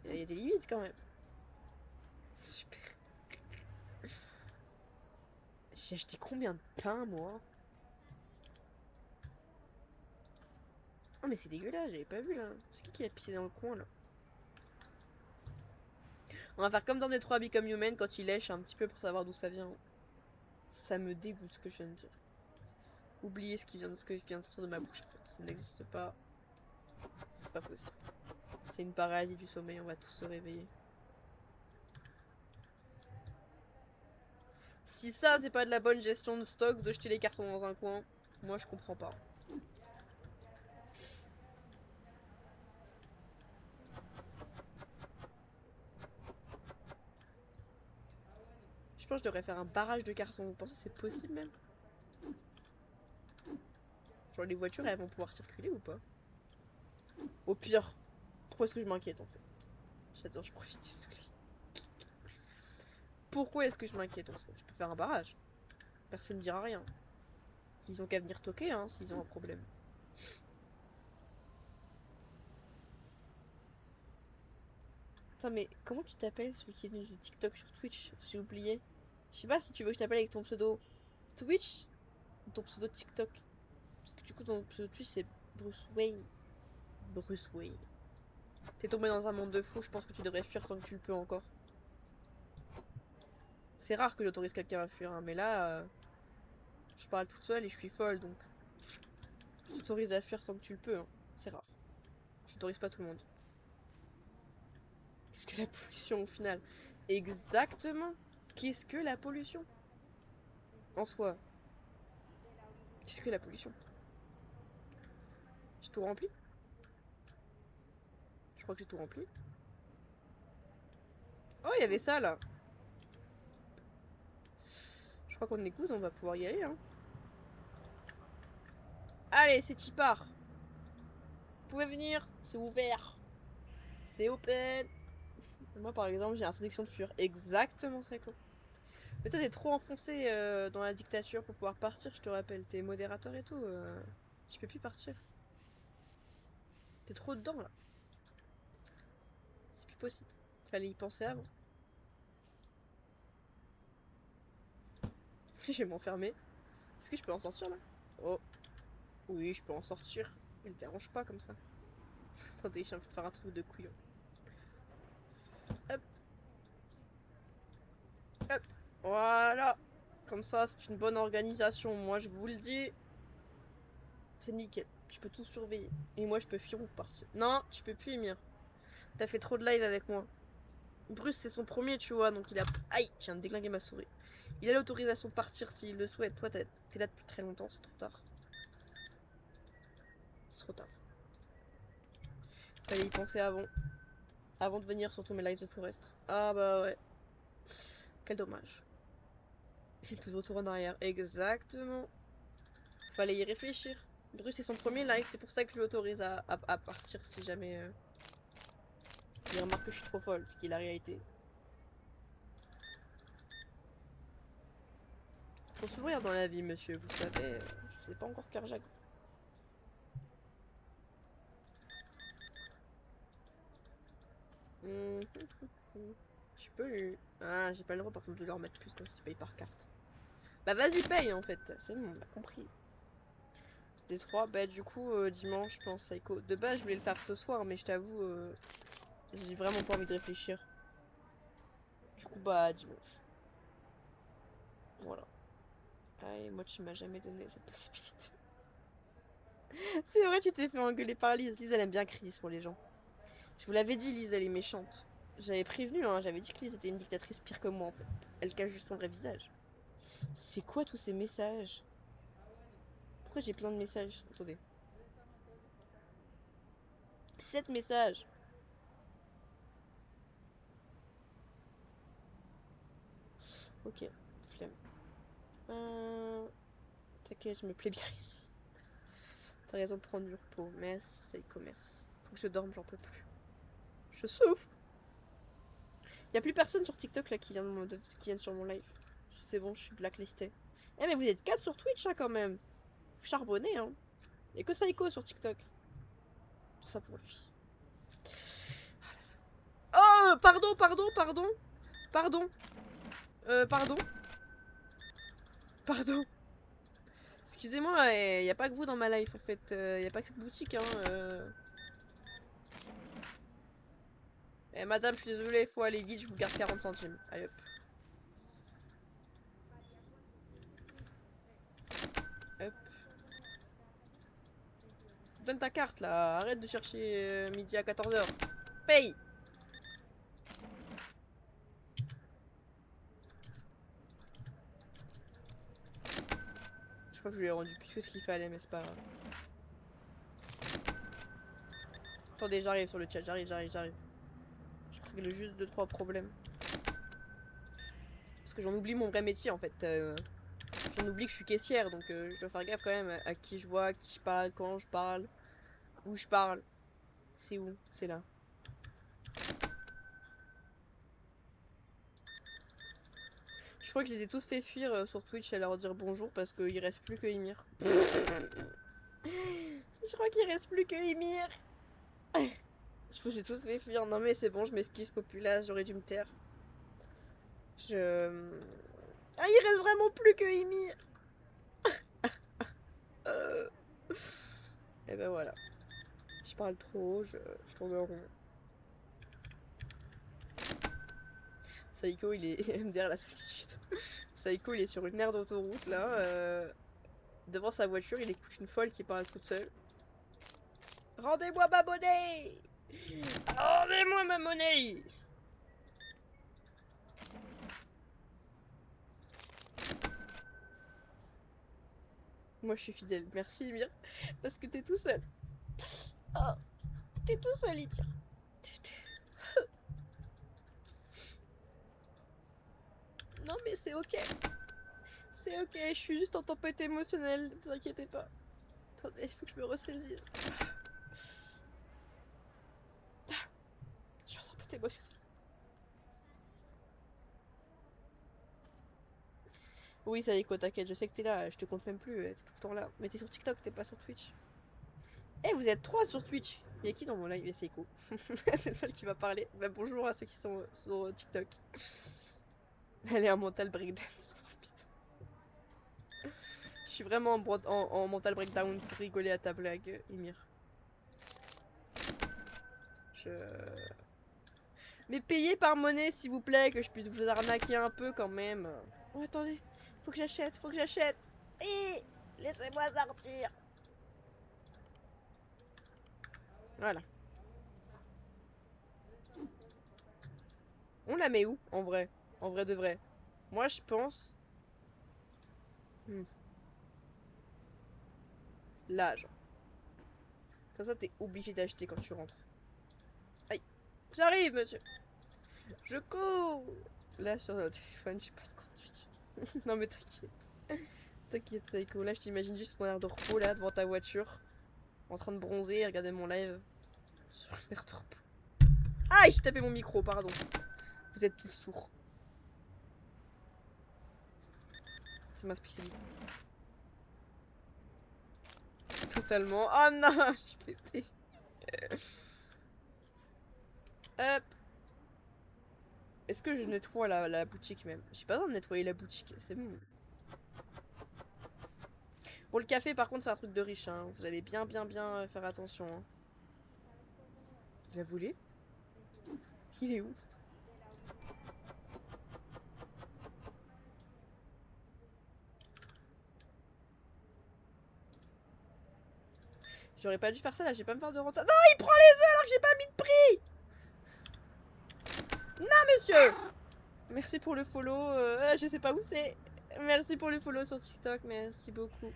il y a des limites quand même. Super. J'ai acheté combien de pain, moi? Oh, mais c'est dégueulasse, j'avais pas vu là. C'est qui a pissé dans le coin là? On va faire comme dans Detroit Become Human quand il lèche un petit peu pour savoir d'où ça vient. Ça me dégoûte ce que je viens de dire. Oubliez ce qui vient de sortir de ma bouche en fait. Ça n'existe pas. C'est pas possible. C'est une paralysie du sommeil, on va tous se réveiller. Si ça c'est pas de la bonne gestion de stock de jeter les cartons dans un coin, moi je comprends pas. franchement, je devrais faire un barrage de carton. Vous pensez que c'est possible même? Genre les voitures, elles vont pouvoir circuler ou pas? Au pire, pourquoi est-ce que je m'inquiète en fait? J'adore, je profite du soleil. Pourquoi est-ce que je m'inquiète en soi? Je peux faire un barrage. Personne ne dira rien. Ils ont qu'à venir toquer hein, s'ils ont un problème. Attends, mais comment tu t'appelles celui qui est venu du TikTok sur Twitch? J'ai oublié. Je sais pas si tu veux que je t'appelle avec ton pseudo Twitch ou ton pseudo TikTok. Parce que du coup, ton pseudo Twitch c'est Bruce Wayne. Bruce Wayne. T'es tombé dans un monde de fou, je pense que tu devrais fuir tant que tu le peux encore. C'est rare que j'autorise quelqu'un à fuir, hein, mais là, je parle toute seule et je suis folle, donc je t'autorise à fuir tant que tu le peux. Hein. C'est rare. Je t'autorise pas tout le monde. Qu'est-ce que la pollution au final? Exactement. Qu'est-ce que la pollution? En soi. Qu'est-ce que la pollution? J'ai tout rempli? Je crois que j'ai tout rempli. Oh, il y avait ça là. Je crois qu'on écoute, on va pouvoir y aller. Hein. Allez, c'est y part. Vous pouvez venir, c'est ouvert. C'est open. Moi par exemple, j'ai interdiction de fuir. Exactement, Psycho. Mais toi, t'es trop enfoncé dans la dictature pour pouvoir partir, je te rappelle. T'es modérateur et tout. Tu peux plus partir. T'es trop dedans là. C'est plus possible. Fallait y penser avant. Je vais m'enfermer. Est-ce que je peux en sortir là? Oh. Oui, je peux en sortir. Elle dérange pas comme ça. Attendez, j'ai envie de faire un truc de couillon. Hop. Hop. Voilà. Comme ça, c'est une bonne organisation. Moi, je vous le dis. C'est nickel. Je peux tout surveiller. Et moi, je peux fuir ou partir. Non, tu peux plus, Emir. T'as fait trop de live avec moi. Bruce, c'est son premier, tu vois. Donc, il a... Aïe, je viens de déglinguer ma souris. Il a l'autorisation de partir s'il le souhaite. Toi, t'es là depuis très longtemps. C'est trop tard. C'est trop tard. Fallait y penser avant. Avant de venir sur tous mes lives de Forest. Ah bah ouais. Quel dommage. Il peut retourner en arrière. Exactement. Fallait y réfléchir. Bruce c'est son premier live, c'est pour ça que je l'autorise à partir si jamais il remarque que je suis trop folle, ce qui est la réalité. Faut s'ouvrir dans la vie, monsieur, vous savez. Je sais pas encore Kerjak. Je peux lui... Ah, j'ai pas le droit par contre de leur mettre plus comme si tu payes par carte. Bah vas-y, paye en fait. C'est bon, on a compris. Des 3, bah du coup, dimanche, je pense, Psycho. De base, je voulais le faire ce soir, mais je t'avoue, j'ai vraiment pas envie de réfléchir. Du coup, bah dimanche. Voilà. Ah, et moi, tu m'as jamais donné cette possibilité. C'est vrai, tu t'es fait engueuler par Lise. Lise, elle aime bien crier sur les gens. Je vous l'avais dit, Lise, elle est méchante. J'avais prévenu, hein, j'avais dit que Lise était une dictatrice pire que moi, en fait. Elle cache juste son vrai visage. C'est quoi tous ces messages? Pourquoi j'ai plein de messages? Attendez. 7 messages. Ok, flemme. T'inquiète, je me plais bien ici. T'as raison de prendre du repos. Merci, ça y commerce. Faut que je dorme, j'en peux plus. Je souffre. Y'a plus personne sur TikTok là qui viennent sur mon live. C'est bon, je suis blacklisté. Eh mais vous êtes 4 sur Twitch hein, quand même. Vous charbonnez hein. Y'a que Psycho sur TikTok. Tout ça pour lui. Oh pardon, pardon, pardon. Pardon. Pardon. Pardon. Excusez-moi, y a pas que vous dans ma life en fait. Y a pas que cette boutique hein. Eh madame, je suis désolée, faut aller vite, je vous garde 40 centimes. Allez hop. Hop. Donne ta carte là, arrête de chercher midi à 14h. Paye. Je crois que je lui ai rendu plus que ce qu'il fallait, mais c'est pas grave. Attendez, j'arrive sur le chat, j'arrive. Je règle juste 2-3 problèmes. Parce que j'en oublie mon vrai métier en fait. J'en oublie que je suis caissière, donc je dois faire gaffe quand même à qui je vois, à qui je parle, quand je parle, où je parle. C'est où? C'est là. Je crois que je les ai tous fait fuir sur Twitch à leur dire bonjour parce qu'il reste plus que Ymir. Je crois qu'il reste plus que Ymir. Je vous ai tous fait fuir. Non mais c'est bon, je m'excuse populace, j'aurais dû me taire. Ah, il reste vraiment plus que Ymir. Et ben voilà. Je parle trop, je tourne en rond. Saiko, il est MDR la solitude. Saiko, il est sur une aire d'autoroute là. Devant sa voiture, il écoute une folle qui parle toute seule. Rendez-moi ma monnaie! Rendez-moi ma monnaie! Moi je suis fidèle. Merci Ymir. Parce que t'es tout seul. Oh, t'es tout seul Ymir. Non mais c'est ok. C'est ok, je suis juste en tempête émotionnelle, ne vous inquiétez pas. Attendez, il faut que je me ressaisisse. Je suis en tempête émotionnelle. Oui, ça y est, quoi, t'inquiète, je sais que t'es là, je te compte même plus, t'es tout le temps là. Mais t'es sur TikTok, t'es pas sur Twitch. Eh, vous êtes 3 sur Twitch. Il y a qui dans mon live? C'est Seiko. C'est le seul qui va parler. Bah, bonjour à ceux qui sont sur TikTok. Elle est en mental breakdance. Oh, putain. Je suis vraiment en mental breakdown pour rigoler à ta blague, Ymir. Mais payez par monnaie, s'il vous plaît, que je puisse vous arnaquer un peu quand même. Oh, attendez. Faut que j'achète, faut que j'achète. Et laissez-moi sortir. Voilà. On la met où, en vrai? En vrai de vrai. Moi, je pense... Là, genre. Comme ça, t'es obligé d'acheter quand tu rentres. Aïe. J'arrive, monsieur. Je cours. Là, sur le téléphone, j'ai pas de conduite. Non, mais t'inquiète. T'inquiète, Saiko. Là, je t'imagine juste ton air de repos, là, devant ta voiture. En train de bronzer et regarder mon live. Sur une air de repos. Aïe, j'ai tapé mon micro, pardon. Vous êtes tous sourds. C'est ma spécialité. Totalement. Oh non, j'ai pété. Hop. Est-ce que je nettoie la boutique même? J'ai pas besoin de nettoyer la boutique, c'est bon. Pour le café, par contre, c'est un truc de riche. Hein. Vous allez bien faire attention. Hein. Il a volé? Il est où? J'aurais pas dû faire ça là, j'ai pas me faire de rentable. Non, il prend les œufs alors que j'ai pas mis de prix! Non, monsieur! Merci pour le follow. Je sais pas où c'est. Merci pour le follow sur TikTok, merci beaucoup.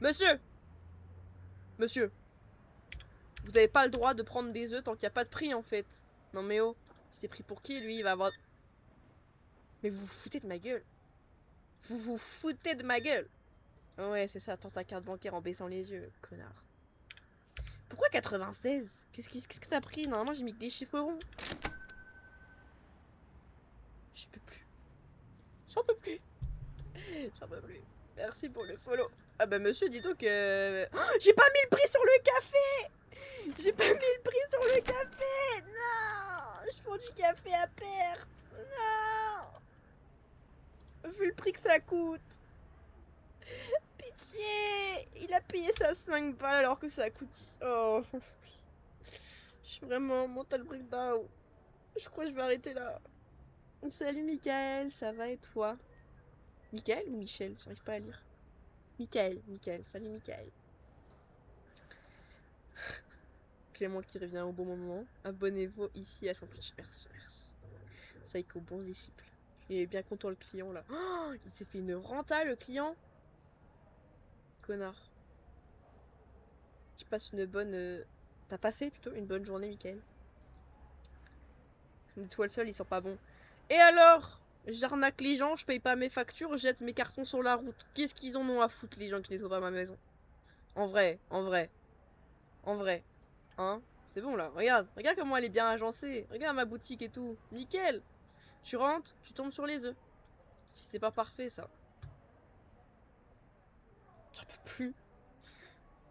Monsieur! Monsieur! Vous n'avez pas le droit de prendre des œufs tant qu'il n'y a pas de prix en fait. Non mais oh, c'est pris pour qui lui? Il va avoir... Mais vous vous foutez de ma gueule. Vous vous foutez de ma gueule. Ouais, c'est ça, tends ta carte bancaire en baissant les yeux, connard. Pourquoi 96? Qu'est-ce que t'as pris? Normalement j'ai mis que des chiffres ronds. Je peux plus. J'en peux plus. J'en peux plus. Merci pour le follow. Ah bah monsieur, dis donc oh, j'ai pas mis le prix sur le café. J'ai pas mis le prix sur le café. Non, je prends du café à perte. Non. Vu le prix que ça coûte. Pitié. Il a payé ça 5 balles alors que ça coûte... Oh. Je suis vraiment mental breakdown. Je crois que je vais arrêter là. Salut Michael, ça va et toi? Michael ou Michel? J'arrive pas à lire. Michael, salut Michael. Clément qui revient au bon moment. Abonnez-vous ici à son Twitch. Merci. Saiko, bon disciple. Il est bien content le client là. Oh, il s'est fait une renta le client. Connard. Tu passes une bonne... T'as passé plutôt une bonne journée, Michael. Une étoile seule, ils sont pas bons. Et alors? J'arnaque les gens, je paye pas mes factures, je jette mes cartons sur la route. Qu'est-ce qu'ils en ont à foutre, les gens qui nettoient pas ma maison? En vrai, en vrai, en vrai. Hein? C'est bon là, regarde comment elle est bien agencée. Regarde ma boutique et tout. Nickel! Tu rentres, tu tombes sur les œufs. Si c'est pas parfait ça. J'en peux plus.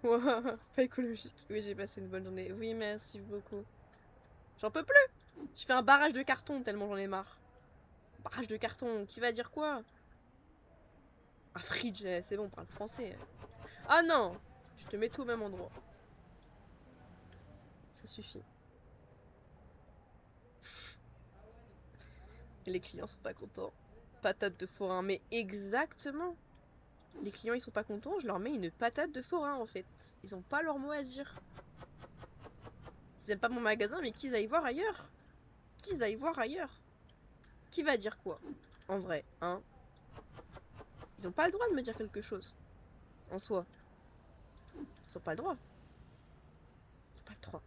Ouah, pas écologique. Oui, j'ai passé une bonne journée. Oui, merci beaucoup. J'en peux plus! Je fais un barrage de carton tellement j'en ai marre. Barrage de carton, qui va dire quoi? Un fridge, c'est bon, on parle français. Ah non! Tu te mets tout au même endroit. Ça suffit. Et les clients sont pas contents. Patate de forain, mais exactement! Les clients ils sont pas contents, je leur mets une patate de forain en fait. Ils ont pas leur mot à dire. Ils aiment pas mon magasin, mais qu'ils aillent voir ailleurs. Qu'ils aillent voir ailleurs. Qui va dire quoi? En vrai, hein? Ils ont pas le droit de me dire quelque chose. En soi. Ils ont pas le droit. Ils ont pas le droit.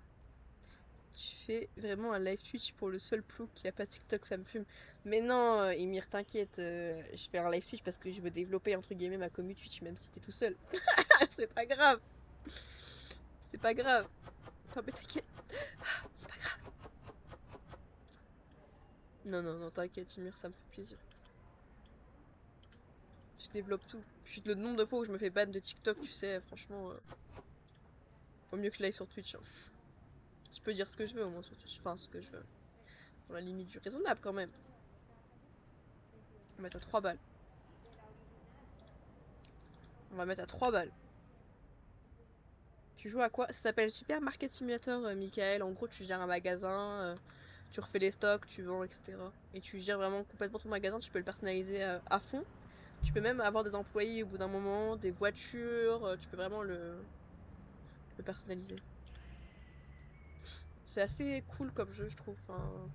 Tu fais vraiment un live Twitch pour le seul plouc qui a pas TikTok, ça me fume. Mais non, Emir, t'inquiète. Je fais un live Twitch parce que je veux développer entre guillemets ma commu Twitch, même si t'es tout seul. C'est pas grave. C'est pas grave. Attends, mais t'inquiète. C'est pas grave. Non, non, non, t'inquiète, Emir, ça me fait plaisir. Je développe tout. Juste le nombre de fois où je me fais ban de TikTok, tu sais, franchement. Faut mieux que je l'aille sur Twitch. Hein. Je peux dire ce que je veux au moins sur Twitch. Enfin, ce que je veux. Dans la limite du raisonnable quand même. On va mettre à 3 balles. On va mettre à 3 balles. Tu joues à quoi? Ça s'appelle Super Market Simulator, Michael. En gros, tu gères un magasin, tu refais les stocks, tu vends, etc. Et tu gères vraiment complètement ton magasin. Tu peux le personnaliser à fond. Tu peux même avoir des employés au bout d'un moment, des voitures. Tu peux vraiment le personnaliser. C'est assez cool comme jeu, je trouve. Enfin,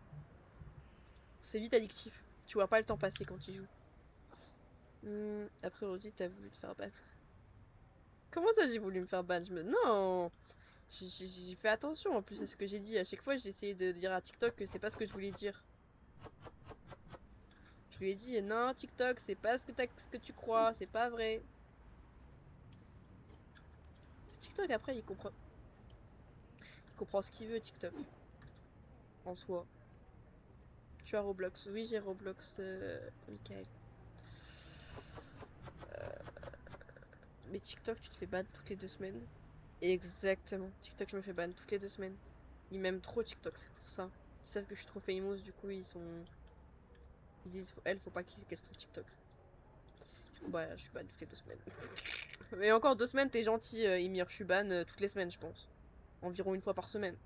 c'est vite addictif. Tu vois pas le temps passer quand tu joues. Après, Rosie, t'as voulu te faire ban. Comment ça, j'ai voulu me faire ban? Non! J'ai fait attention en plus à ce que j'ai dit. À chaque fois, j'ai essayé de dire à TikTok que c'est pas ce que je voulais dire. Je lui ai dit non, TikTok, c'est pas ce que tu crois, c'est pas vrai. TikTok, après, il comprend. Il comprend ce qu'il veut, TikTok. En soi. Tu as Roblox? Oui, j'ai Roblox, Michael. Mais TikTok, tu te fais ban toutes les 2 semaines. Exactement. TikTok, je me fais ban toutes les 2 semaines. Ils m'aiment trop TikTok, c'est pour ça. Ils savent que je suis trop famous, du coup, ils sont. Ils disent, elle, faut pas qu'elle soit TikTok. Du coup, bah, je suis ban toutes les 2 semaines. Mais encore 2 semaines, t'es gentil, Emir. Je suis ban toutes les semaines, je pense. Environ une fois par semaine.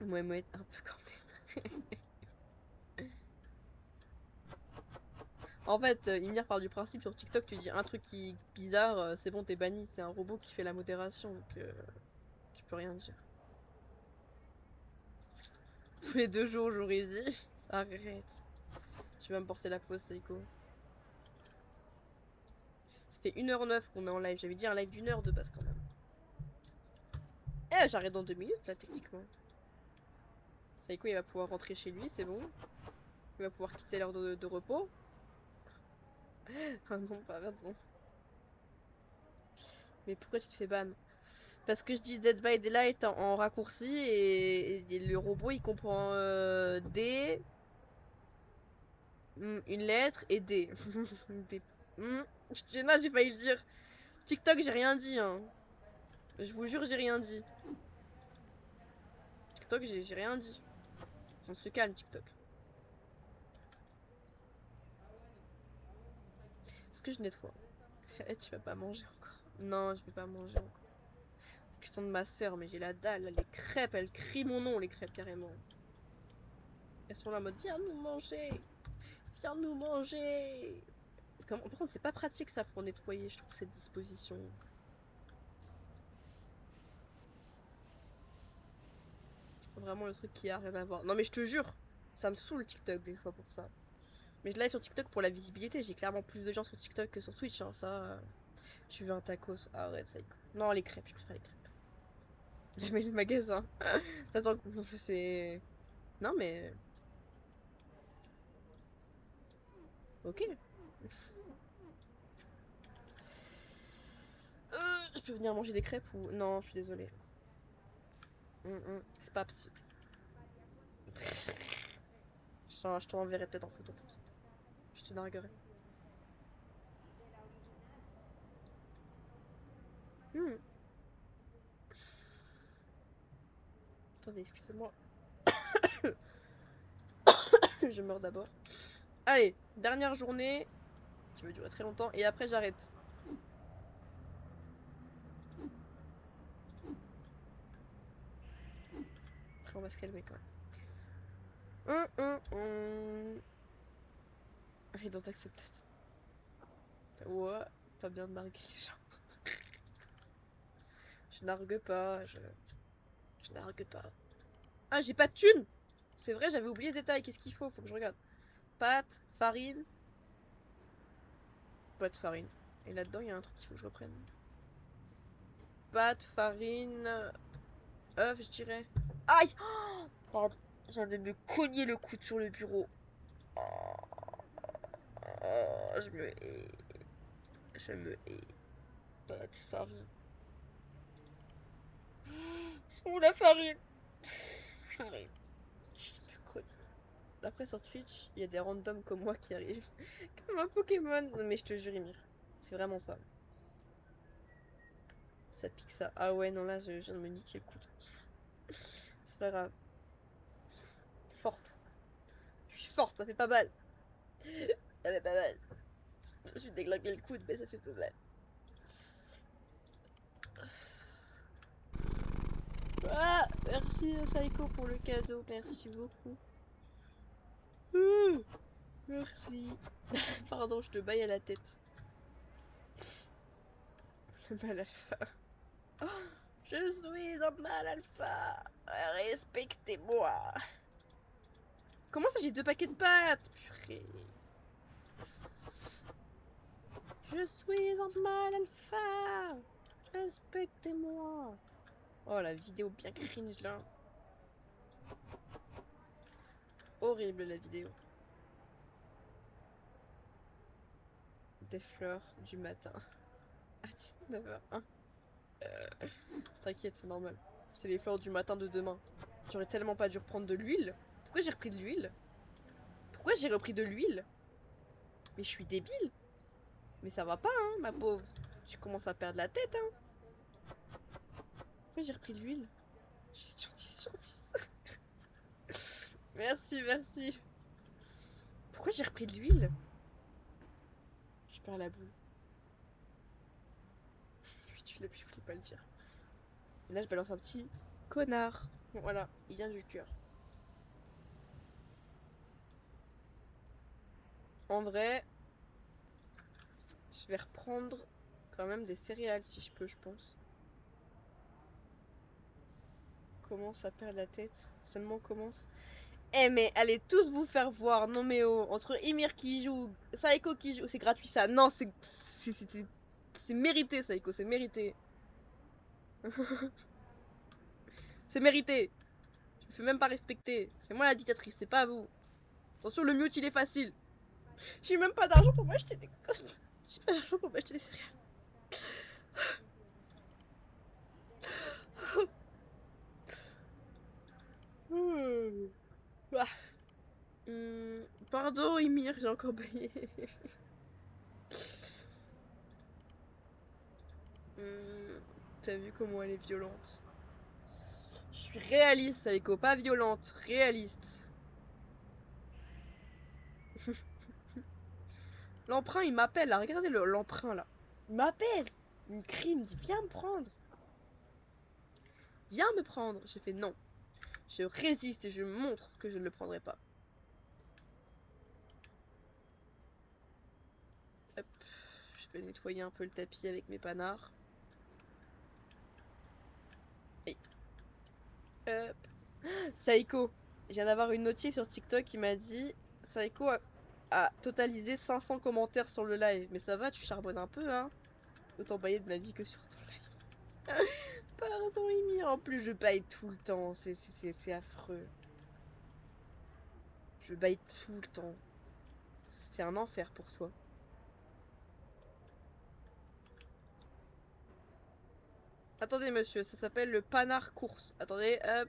Moi, un peu quand même. En fait, Emir part du principe sur TikTok, tu dis un truc qui est bizarre, c'est bon, t'es banni. C'est un robot qui fait la modération, donc tu peux rien dire. Tous les 2 jours, j'aurais dit. Arrête. Tu vas me porter la pause, Seiko. Ça fait 1h09 qu'on est en live. J'avais dit un live d'1h de base quand même. Eh, j'arrête dans 2 minutes là, techniquement. Seiko, il va pouvoir rentrer chez lui, c'est bon. Il va pouvoir quitter l'heure de repos. Ah non, pas pardon. Mais pourquoi tu te fais ban? Parce que je dis Dead by Daylight en raccourci et le robot il comprend D, une lettre et D. D. J'ai failli le dire. TikTok, j'ai rien dit. Hein. Je vous jure, j'ai rien dit. TikTok, j'ai rien dit. On se calme, TikTok. Est-ce que je nettoie? Tu vas pas manger encore? Non, je vais pas manger encore. Question de ma soeur, mais j'ai la dalle. Là, les crêpes, elles crient mon nom, les crêpes, carrément. Elles sont là en mode viens nous manger. Viens nous manger. Par contre, c'est pas pratique ça pour nettoyer, je trouve, cette disposition. Vraiment le truc qui a rien à voir. Non mais je te jure, ça me saoule TikTok des fois pour ça. Mais je live sur TikTok pour la visibilité. J'ai clairement plus de gens sur TikTok que sur Twitch. Hein. Ça, tu veux un tacos? Arrête, ça. Non, les crêpes, je préfère les crêpes. Mais le magasin. Attends, c'est. Non mais. Ok. Je peux venir manger des crêpes ou... Non, je suis désolée. C'est pas possible. Je t'enverrai peut-être en photo comme ça. Je te narguerai. Attendez, excusez-moi. Je meurs d'abord. Allez, dernière journée. Qui va durer très longtemps. Et après, j'arrête. Après, on va se calmer quand même. I don't accept it. Ouais, pas bien de narguer les gens. Je nargue pas, je nargue pas. Ah, j'ai pas de thunes. C'est vrai, j'avais oublié ce détail. Qu'est-ce qu'il faut? Faut que je regarde. Pâte, farine. Pas de farine. Et là-dedans, il y a un truc qu'il faut que je reprenne. Pâte, farine. œuf, je dirais. Aïe! Pardon. J'ai de me cogner le coude sur le bureau. Oh, je me hais. Je me hais. Pâte, farine. C'est où la farine? Farine. Je me cogne. Après, sur Twitch, il y a des randoms comme moi qui arrivent. Comme un Pokémon. Non, mais je te jure, Emir. C'est vraiment ça. Ça pique ça. Ah ouais, non, là, je viens de me niquer le coude. C'est pas grave. Forte. Je suis forte, ça fait pas mal. Ça fait pas mal. Je me suis déglingué le coude, mais ça fait pas mal. Ah, merci Saiko pour le cadeau, merci beaucoup. Merci. Pardon, je te baille à la tête. Le mal alpha. Oh, je suis un mal alpha. Respectez-moi. Comment ça, j'ai 2 paquets de pâtes? Purée. Je suis un mal alpha. Respectez-moi. Oh, la vidéo bien cringe là. Horrible la vidéo. Des fleurs du matin. À 19h01. T'inquiète, c'est normal. C'est les fleurs du matin de demain. J'aurais tellement pas dû reprendre de l'huile. Pourquoi j'ai repris de l'huile? Pourquoi j'ai repris de l'huile? Mais je suis débile. Mais ça va pas, hein, ma pauvre. Tu commences à perdre la tête, hein. Pourquoi j'ai repris de l'huile? J'ai sur 10 sur 10. Merci, merci. Pourquoi j'ai repris de l'huile? Je perds la boule. Je voulais pas le dire. Et là, je balance un petit connard. Bon, voilà, il vient du cœur. En vrai, je vais reprendre quand même des céréales si je peux, je pense. Commence à perdre la tête. Seulement commence. Eh mais allez tous vous faire voir. Non mais oh, entre Emir qui joue, Saiko qui joue, c'est gratuit ça. Non, c'est mérité Saiko, c'est mérité. C'est mérité. Je me fais même pas respecter. C'est moi la dictatrice, c'est pas vous. Attention, le mute il est facile. J'ai même pas d'argent pour m'acheter des... J'ai pas d'argent pour m'acheter des céréales. Ah. Pardon Emir, j'ai encore baillé. T'as vu comment elle est violente? Je suis réaliste, Saiko, pas violente, réaliste. L'emprunt, il m'appelle, là, regardez l'emprunt, là. Il m'appelle, il me crie, il me dit, viens me prendre. Viens me prendre. J'ai fait non. Je résiste et je montre que je ne le prendrai pas. Hop. Je vais nettoyer un peu le tapis avec mes panards. Et... hop. Saiko. Je viens d'avoir une notif sur TikTok qui m'a dit Saiko a totalisé 500 commentaires sur le live. Mais ça va, tu charbonnes un peu, hein. Autant bailler de ma vie que sur ton live. Pardon, Emir. En plus, je baille tout le temps. C'est affreux. Je baille tout le temps. C'est un enfer pour toi. Attendez monsieur, ça s'appelle le panard course. Attendez, hop.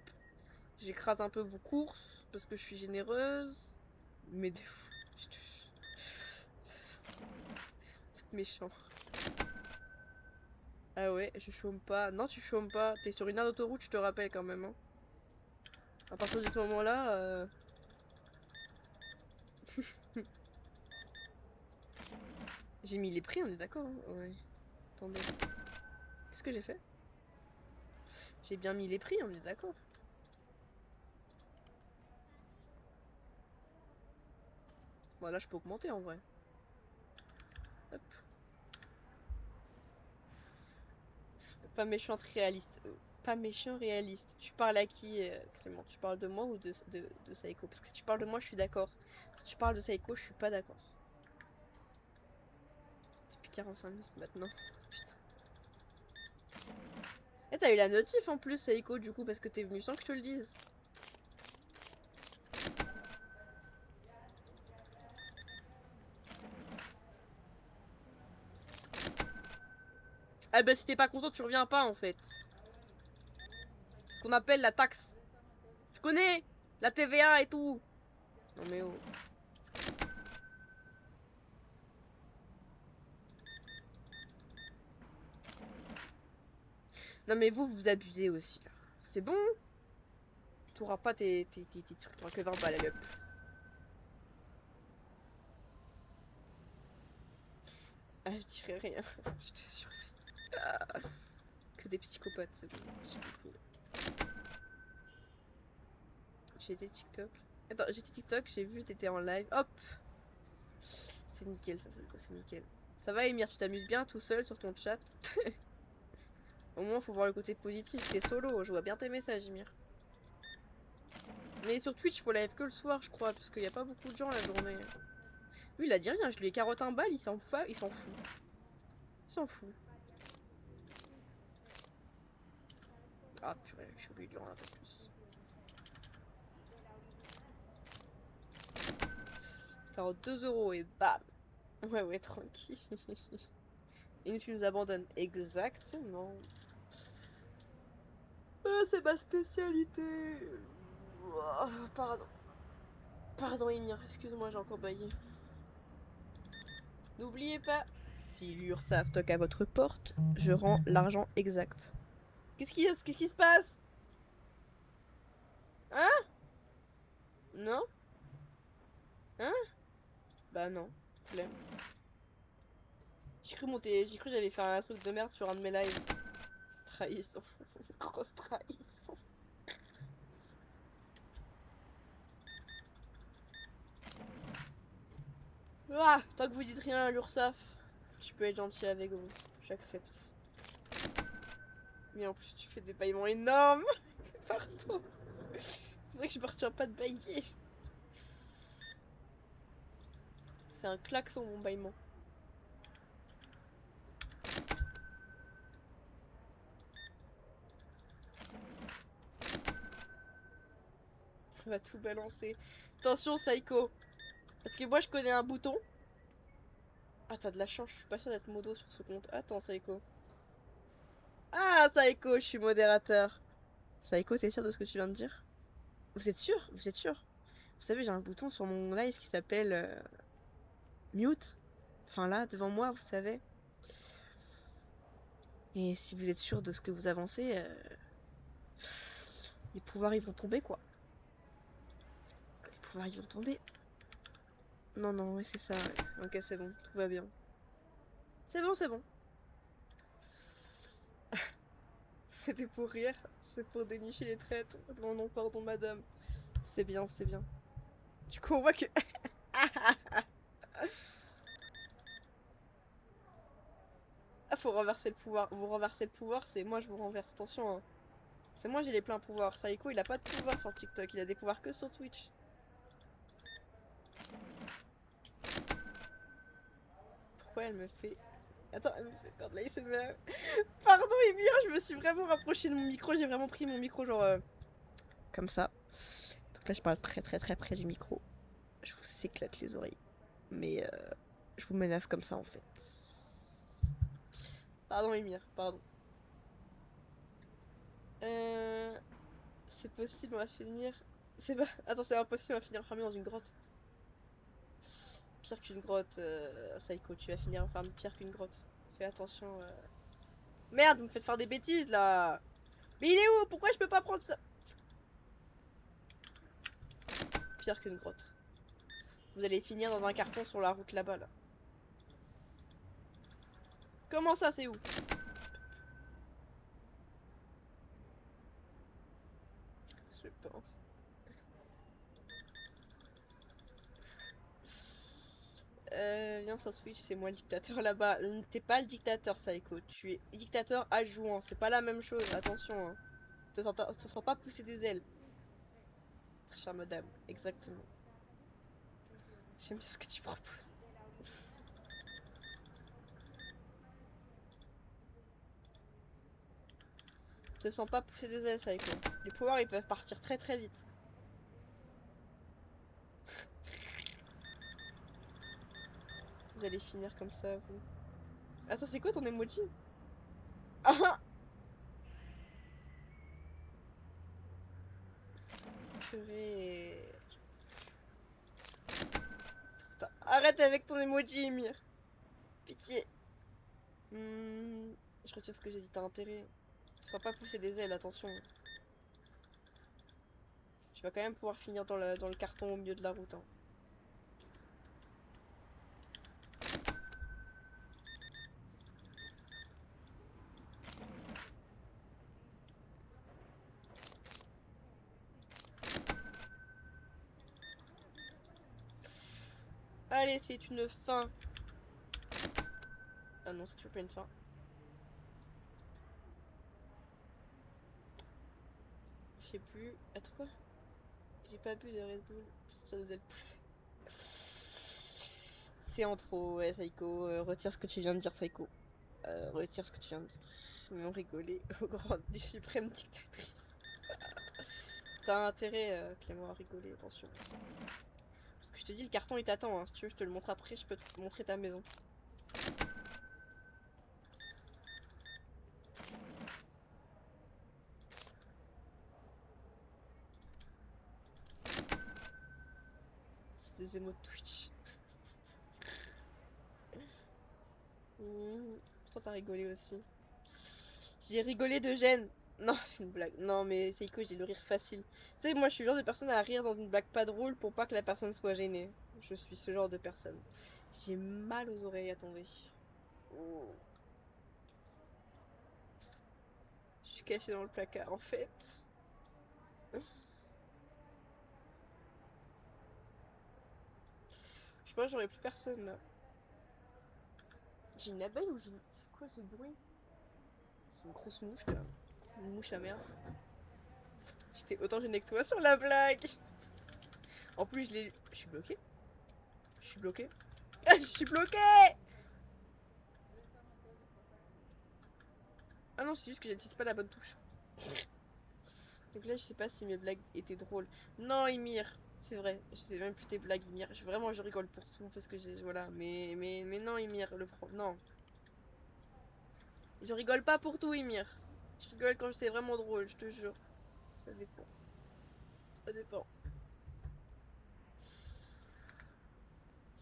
J'écrase un peu vos courses parce que je suis généreuse. Mais des fois, c'est méchant. Ah ouais, je chôme pas. Non, tu chômes pas. T'es sur une aire d'autoroute, je te rappelle quand même. Hein. À partir de ce moment-là... J'ai mis les prix, on est d'accord hein. Ouais. Attendez. Qu'est-ce que j'ai fait? J'ai bien mis les prix, on est d'accord. Bon là je peux augmenter en vrai. Hop. Pas méchante réaliste. Pas méchant réaliste. Tu parles à qui Clément? Tu parles de moi ou de Saiko? Parce que si tu parles de moi je suis d'accord. Si tu parles de Saiko je suis pas d'accord. Depuis 45 minutes maintenant. Putain. Et t'as eu la notif en plus Saiko du coup parce que t'es venu sans que je te le dise. Ah bah si t'es pas content tu reviens pas en fait. C'est ce qu'on appelle la taxe. Tu connais? La TVA et tout. Non mais oh. Non mais vous abusez aussi. C'est bon? T'auras pas tes trucs, t'auras que 20 balles à l'up. Ah je dirais rien, je te jure. Ah. Que des psychopathes, c'est bon, j'ai compris. J'ai été TikTok. Attends, j'étais TikTok, j'ai vu, t'étais en live. Hop! C'est nickel ça, c'est nickel. Ça va Emir, tu t'amuses bien tout seul sur ton chat? Au moins faut voir le côté positif, t'es solo, je vois bien tes messages Emir. Mais sur Twitch, faut live que le soir je crois, parce qu'il n'y a pas beaucoup de gens la journée. Lui il a dit rien, je lui ai carotte un bal, il s'en fout. Il s'en fout. Il s'en fout. Ah purée, je suis obligé de lui rendre un peu plus. Carotte 2 € et bam. Ouais, tranquille. Et nous, tu nous abandonnes. Exactement. C'est ma spécialité. Oh, pardon. Pardon, Emir, excuse-moi, j'ai encore baillé. N'oubliez pas, si l'URSSAF toque à votre porte, je rends l'argent exact. Qu'est-ce qui se passe? Hein? Non? Hein? Bah non, flemme. J'ai cru que j'avais fait un truc de merde sur un de mes lives. Trahison. Grosse trahison. Ah, tant que vous dites rien à l'URSSAF, je peux être gentil avec vous. J'accepte. Mais en plus, tu fais des bâillements énormes. Pardon. C'est vrai que je me retiens pas de bailler. C'est un klaxon, mon bâillement. On va tout balancer. Attention, Saiko. Parce que moi, je connais un bouton. Ah, t'as de la chance, je suis pas sûre d'être modo sur ce compte. Attends, Saiko. Ah, Saiko, je suis modérateur. Saiko, t'es sûr de ce que tu viens de dire? Vous êtes sûr? Vous êtes sûr? Vous savez, j'ai un bouton sur mon live qui s'appelle mute. Enfin là, devant moi, vous savez. Et si vous êtes sûr de ce que vous avancez, les pouvoirs ils vont tomber quoi. Les pouvoirs ils vont tomber. Non, non, ouais, c'est ça. Ouais. Ok, c'est bon, tout va bien. C'est bon, c'est bon. C'était pour rire, c'est pour dénicher les traites. Non, non, pardon, madame. C'est bien, c'est bien. Du coup, on voit que. Ah, faut renverser le pouvoir. Vous renversez le pouvoir, c'est moi je vous renverse. Attention, hein. C'est moi j'ai les pleins pouvoirs. Saiko, il a pas de pouvoir sur TikTok, il a des pouvoirs que sur Twitch. Pourquoi elle me fait... Attends, elle me fait faire de l'ASMR. Pardon, Emir, je me suis vraiment rapprochée de mon micro. J'ai vraiment pris mon micro genre... comme ça. Donc là, je parle très très très près du micro. Je vous éclate les oreilles. Mais je vous menace comme ça en fait. Pardon Emir, pardon. C'est possible, on va finir... C'est pas... Attends, c'est impossible, on va finir enfermé dans une grotte. Pire qu'une grotte, Saiko, tu vas finir enfermé pire qu'une grotte. Fais attention. Merde, vous me faites faire des bêtises là. Mais il est où? Pourquoi je peux pas prendre ça? Pire qu'une grotte. Vous allez finir dans un carton sur la route là-bas là. Comment ça, c'est où? Je pense. Viens sur Switch, c'est moi le dictateur là-bas. T'es pas le dictateur, Saiko. Tu es dictateur adjoint. C'est pas la même chose, attention. Hein. Te sens pas pousser des ailes. Très chère madame, exactement. J'aime bien ce que tu proposes. Te sens pas pousser des ailes, Saiko. Les pouvoirs, ils peuvent partir très très vite. Vous allez finir comme ça, vous. Attends, c'est quoi ton emoji? Ah! Purée. Arrête avec ton emoji, Emir. Pitié. Je retire ce que j'ai dit, t'as intérêt. Ne sois pas pousser des ailes, attention. Tu vas quand même pouvoir finir dans le carton au milieu de la route. Hein. Allez, c'est une fin. Ah non, c'est toujours pas une fin. Je sais plus. Attends quoi? J'ai pas bu de Red Bull. Ça nous a poussé. C'est en trop, ouais, Saiko. Retire ce que tu viens de dire, Saiko. Retire ce que tu viens de dire. Ils m'ont rigolé au grand des suprêmes dictatrices. T'as intérêt, Clément, à rigoler, attention. Parce que je te dis, le carton il t'attend. Hein. Si tu veux, je te le montre après. Je peux te montrer ta maison. C'est des émots de Twitch. Pourquoi t'as rigolé aussi? J'ai rigolé de gêne. Non, c'est une blague. Non, mais Seiko, j'ai le rire facile. Tu sais, moi, je suis le genre de personne à rire dans une blague pas drôle pour pas que la personne soit gênée. Je suis ce genre de personne. J'ai mal aux oreilles, attendez. Oh. Je suis cachée dans le placard, en fait. Je pense que j'aurais plus personne, là. J'ai une abeille ou j'ai... C'est quoi ce bruit? C'est une grosse mouche, là. Une mouche à merde. J'étais autant gênée que toi sur la blague. En plus, je l'ai... Je suis bloquée. Je suis bloquée. Je suis bloquée. Ah non, c'est juste que j'utilise pas la bonne touche. Donc là, je sais pas si mes blagues étaient drôles. Non, Emir. C'est vrai, je sais même plus tes blagues, Emir. Vraiment, je rigole pour tout parce que j'ai... Voilà, mais non, Emir, le pro... Non. Je rigole pas pour tout, Emir. Je rigole quand c'est vraiment drôle, je te jure. Ça dépend. Ça dépend.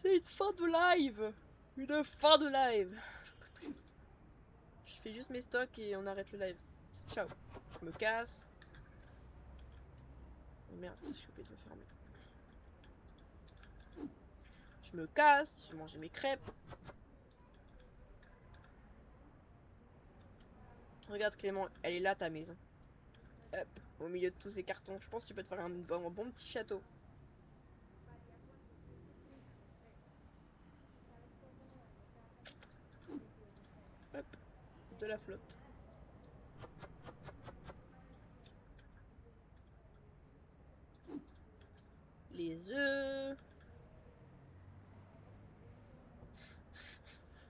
C'est une fin de live. Une fin de live. J'en peux plus. Je fais juste mes stocks et on arrête le live. Ciao. Je me casse. Oh merde, j'ai oublié de me fermer. Je me casse, je vais manger mes crêpes. Regarde Clément, elle est là ta maison. Hop, au milieu de tous ces cartons. Je pense que tu peux te faire un bon petit château. Hop, de la flotte. Les œufs.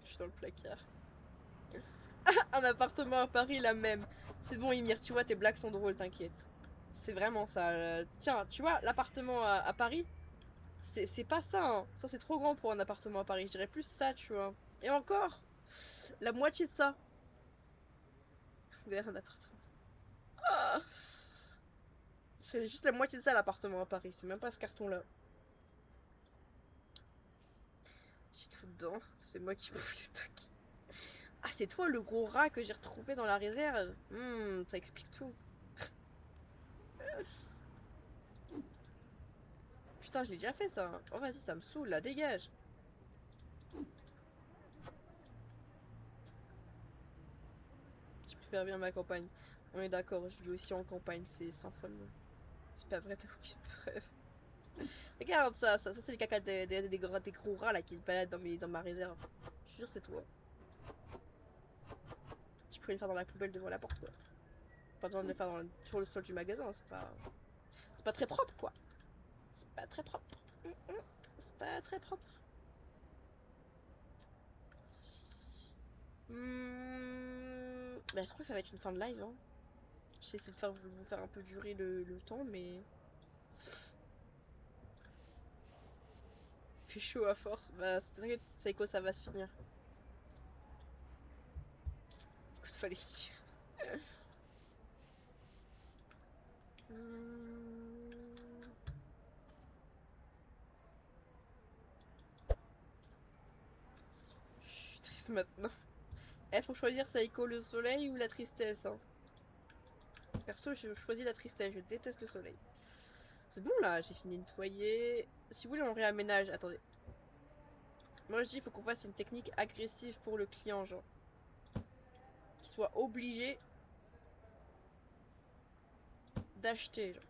Je suis dans le placard. Un appartement à Paris, la même. C'est bon, Ymir, tu vois, tes blagues sont drôles, t'inquiète. C'est vraiment ça. Tiens, tu vois, l'appartement à Paris, C'est pas ça, hein. Ça, c'est trop grand pour un appartement à Paris. Je dirais plus ça, tu vois. Et encore, la moitié de ça. Derrière un appartement. Ah, c'est juste la moitié de ça, l'appartement à Paris. C'est même pas ce carton-là. J'ai tout dedans. C'est moi qui bouffe les stocks. Ah, c'est toi le gros rat que j'ai retrouvé dans la réserve. Ça explique tout. Putain, je l'ai déjà fait ça. Oh, vas-y, ça me saoule là, dégage. Je préfère bien ma campagne. On est d'accord, je vis aussi en campagne, c'est 100 fois mieux. C'est pas vrai, t'as aucune preuve. Regarde ça c'est les caca des gros rats là qui se baladent dans ma réserve. Je suis sûre c'est toi. Tu pourrais le faire dans la poubelle devant la porte quoi. Pas besoin de le faire sur le sol du magasin, c'est pas très propre quoi. C'est pas très propre. C'est pas très propre. Bah, je trouve que ça va être une fin de live. Hein. J'essaie de vous faire un peu durer le temps, mais. Il fait chaud à force. Bah, t'inquiète, tu sais quoi, ça va se finir. Écoute, fallait le dire. Je suis triste maintenant. Eh, faut choisir Saïko, le soleil ou la tristesse. Hein. Perso, je choisis la tristesse, je déteste le soleil. C'est bon là, j'ai fini de nettoyer. Si vous voulez, on réaménage. Attendez. Moi je dis, il faut qu'on fasse une technique agressive pour le client, genre. Qu'il soit obligé d'acheter, genre.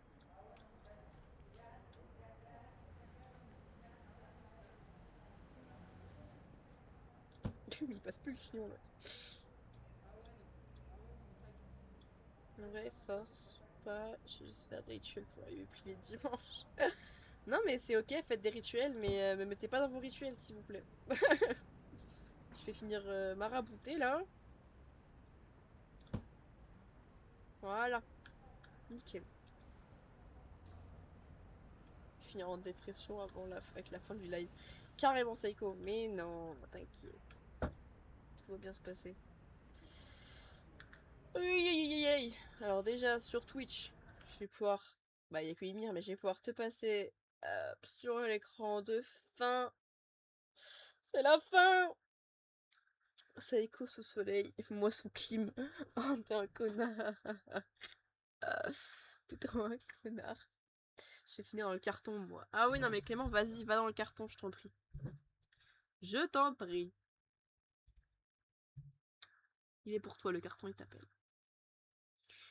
Mais il passe plus le client là. En vrai, force pas. Je vais juste faire des rituels pour arriver plus vite dimanche. Non, mais c'est ok, faites des rituels, mais me mettez pas dans vos rituels, s'il vous plaît. Je vais finir marabouté là. Voilà. Nickel. Je vais finir en dépression avant avec la fin du live. Carrément psycho. Mais non, t'inquiète. Tout va bien se passer. Aïe. Alors déjà, sur Twitch, je vais pouvoir... Bah, il n'y a que Ymir, mais je vais pouvoir te passer sur l'écran de fin. C'est la fin. Psycho sous soleil, moi sous clim. Oh, t'es un connard. T'es trop un connard. Je vais finir dans le carton, moi. Ah oui, non, mais Clément, vas-y, va dans le carton, je t'en prie. Je t'en prie. Il est pour toi, le carton, il t'appelle.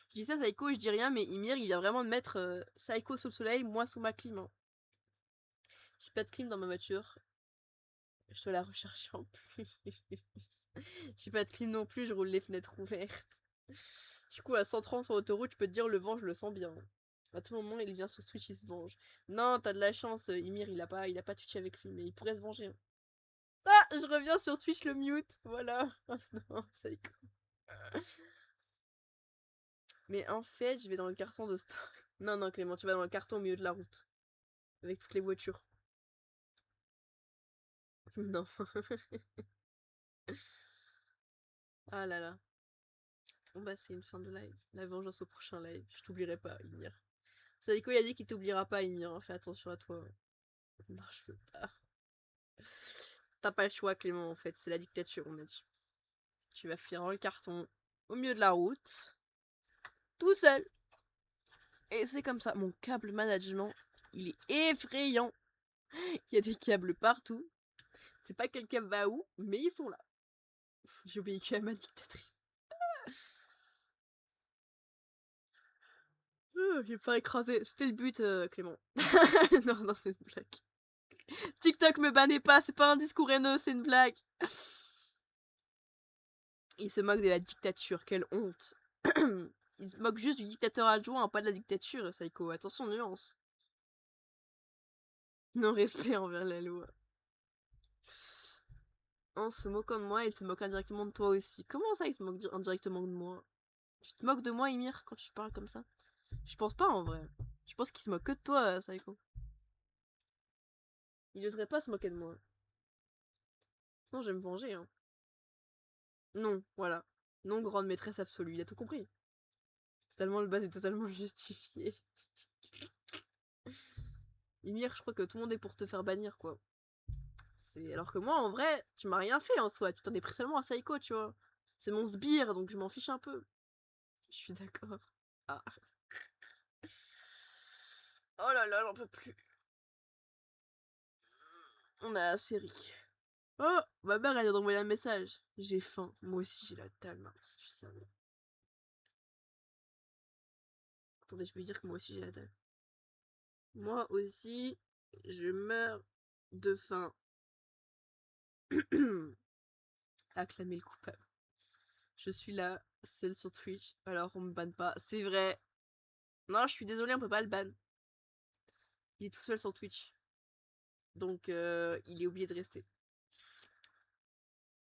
Je dis ça, Psycho, je dis rien, mais Ymir, il vient vraiment de mettre Psycho sous le soleil, moi sous ma clim. Hein. J'ai pas de clim dans ma voiture. Je dois la rechercher en plus. J'ai pas de clim non plus, je roule les fenêtres ouvertes. Du coup, à 130 sur l'autoroute, je peux te dire, le vent, je le sens bien. À tout moment, il vient sur Twitch, il se venge. Non, t'as de la chance, Ymir, il a pas Twitch avec lui, mais il pourrait se venger. Hein. Ah, je reviens sur Twitch, le mute. Voilà. Oh non, Psycho. Mais en fait, je vais dans le carton de stock. Non, Clément, tu vas dans le carton au milieu de la route. Avec toutes les voitures. Non. Ah là là. Bon bah c'est une fin de live. La vengeance au prochain live. Je t'oublierai pas, Ymir. Sadiko il a dit qu'il t'oubliera pas, Ymir. Fais attention à toi. Non, je veux pas. T'as pas le choix, Clément, en fait. C'est la dictature, on a dit. Tu vas finir dans le carton au milieu de la route. Tout seul. Et c'est comme ça. Mon câble management, il est effrayant. Il y a des câbles partout. C'est pas quel câble va où, mais ils sont là. J'ai oublié qu'elle ma dictatrice. Je vais pas écraser. C'était le but, Clément. Non, c'est une blague. TikTok me bannez pas, c'est pas un discours haineux, c'est une blague. Il se moque de la dictature, quelle honte. Il se moque juste du dictateur adjoint, pas de la dictature, Psycho. Attention, nuance. Non-respect envers la loi. En se moquant de moi, il se moque indirectement de toi aussi. Comment ça, il se moque indirectement de moi? Tu te moques de moi, Ymir, quand tu parles comme ça? Je pense pas, en vrai. Je pense qu'il se moque que de toi, Psycho. Il n'oserait pas se moquer de moi. Non, je vais me venger, hein. Non, voilà. Non, grande maîtresse absolue, il a tout compris. Totalement, le bas est totalement justifié. Ymir, je crois que tout le monde est pour te faire bannir, quoi. Alors que moi, en vrai, tu m'as rien fait en soi. Tu t'en es pris seulement à Psycho, tu vois. C'est mon sbire, donc je m'en fiche un peu. Je suis d'accord. Ah. Oh là là, j'en peux plus. On a la série. Oh, ma mère, elle vient d'envoyer un message. J'ai faim. Moi aussi, j'ai la dalle, maman, si tu savais. Attendez, je vais dire que moi aussi, j'ai la dalle. Moi aussi, je meurs de faim. Acclamer le coupable. Je suis là, seule sur Twitch, alors on me banne pas. C'est vrai. Non, je suis désolée, on peut pas le ban. Il est tout seul sur Twitch. Donc, il est obligé de rester.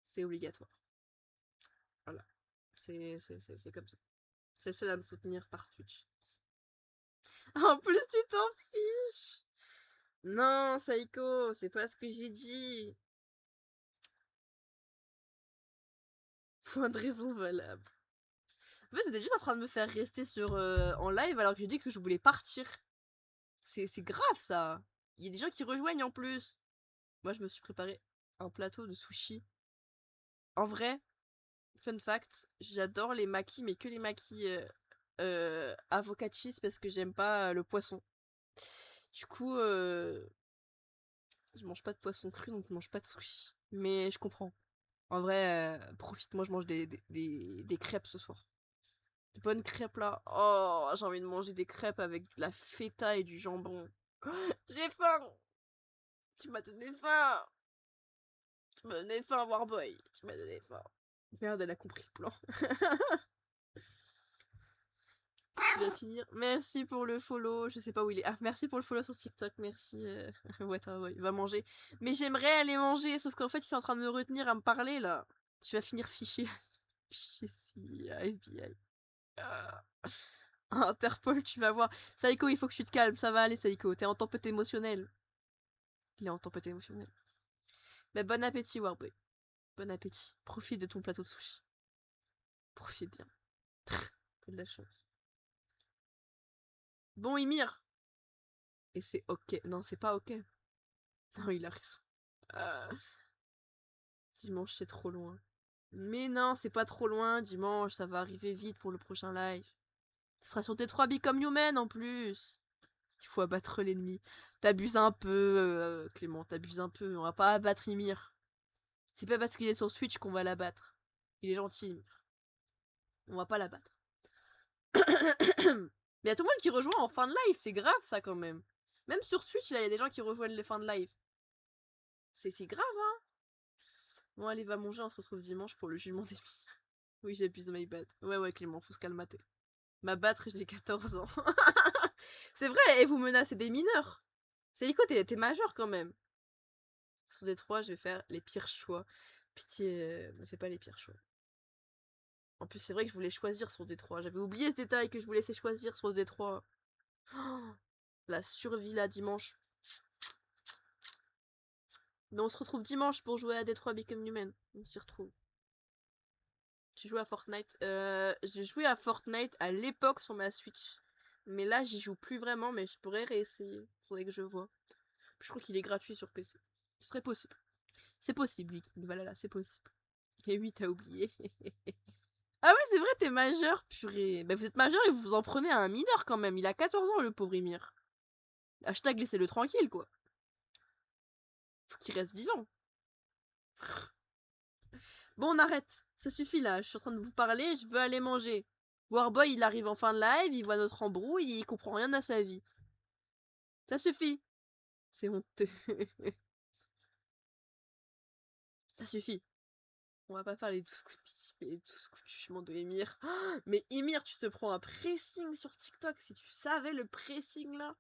C'est obligatoire. Voilà. C'est comme ça. C'est le seul à me soutenir par Twitch. En plus, tu t'en fiches. Non, Saiko, c'est pas ce que j'ai dit. Point de raison valable. En fait, vous êtes juste en train de me faire rester en live alors que j'ai dit que je voulais partir. C'est grave, ça. Il y a des gens qui rejoignent en plus. Moi, je me suis préparé un plateau de sushi. En vrai, fun fact, j'adore les makis, mais que les makis avocat cheese parce que j'aime pas le poisson. Du coup, je mange pas de poisson cru, donc je mange pas de sushi. Mais je comprends. En vrai, profite, moi je mange des crêpes ce soir. Des bonnes crêpes là. Oh, j'ai envie de manger des crêpes avec de la feta et du jambon. J'ai faim. Tu m'as donné faim. Tu m'as donné faim, Warboy. Tu m'as donné faim. Merde, elle a compris le plan. Tu vas finir. Merci pour le follow. Je sais pas où il est. Ah, merci pour le follow sur TikTok. Merci. Ouais, il va manger. Mais j'aimerais aller manger, sauf qu'en fait, il est en train de me retenir à me parler là. Tu vas finir fiché. Fiché si FBI. Ah. Interpol, tu vas voir. Saiko, il faut que tu te calmes. Ça va aller, Saiko. T'es en tempête émotionnelle. Il est en tempête émotionnelle. Mais bon appétit, Warboy. Bon appétit. Profite de ton plateau de sushi. Profite bien. T'as de la chance. Bon, Ymir. Et c'est ok. Non, c'est pas ok. Non, il a raison. Dimanche, c'est trop loin. Mais non, c'est pas trop loin. Dimanche, ça va arriver vite pour le prochain live. Ce sera sur T3 Become Human en plus. Il faut abattre l'ennemi. T'abuses un peu, Clément. T'abuses un peu. On va pas abattre Ymir. C'est pas parce qu'il est sur Switch qu'on va l'abattre. Il est gentil, Ymir. On va pas l'abattre. Mais y a tout le monde qui rejoint en fin de live. C'est grave, ça, quand même. Même sur Twitch, là, y a des gens qui rejoignent les fins de live. C'est grave, hein. Bon, allez, va manger, on se retrouve dimanche pour le jugement des filles. Oui, j'abuse de my bad. Ouais, Clément, faut se calmater. M'abattre, j'ai 14 ans. C'est vrai, et vous menacez des mineurs. C'est quoi, t'es majeur quand même. Sur des trois, je vais faire les pires choix. Pitié, ne fais pas les pires choix. En plus, c'est vrai que je voulais choisir sur des trois. J'avais oublié ce détail que je vous laissais choisir sur des trois. Oh, la survie là, dimanche. Mais on se retrouve dimanche pour jouer à Detroit Become Human. On s'y retrouve. Tu joues à Fortnite j'ai joué à Fortnite à l'époque sur ma Switch. Mais là, j'y joue plus vraiment, mais je pourrais réessayer. Faudrait que je vois. Je crois qu'il est gratuit sur PC. Ce serait possible. C'est possible, Viking. Voilà, c'est possible. Et oui, t'as oublié. Ah oui, c'est vrai, t'es majeur, purée. Bah, vous êtes majeur et vous vous en prenez à un mineur quand même. Il a 14 ans, le pauvre Ymir. Hashtag laissez-le tranquille, quoi. Faut qu'il reste vivant. Bon, on arrête. Ça suffit là. Je suis en train de vous parler, je veux aller manger. Warboy, il arrive en fin de live, il voit notre embrouille, il comprend rien à sa vie. Ça suffit. C'est honteux. Ça suffit. On va pas faire les 12 coups de pitié, les 12 coups de jugement de Ymir. Oh, mais Ymir, tu te prends un pressing sur TikTok. Si tu savais le pressing là.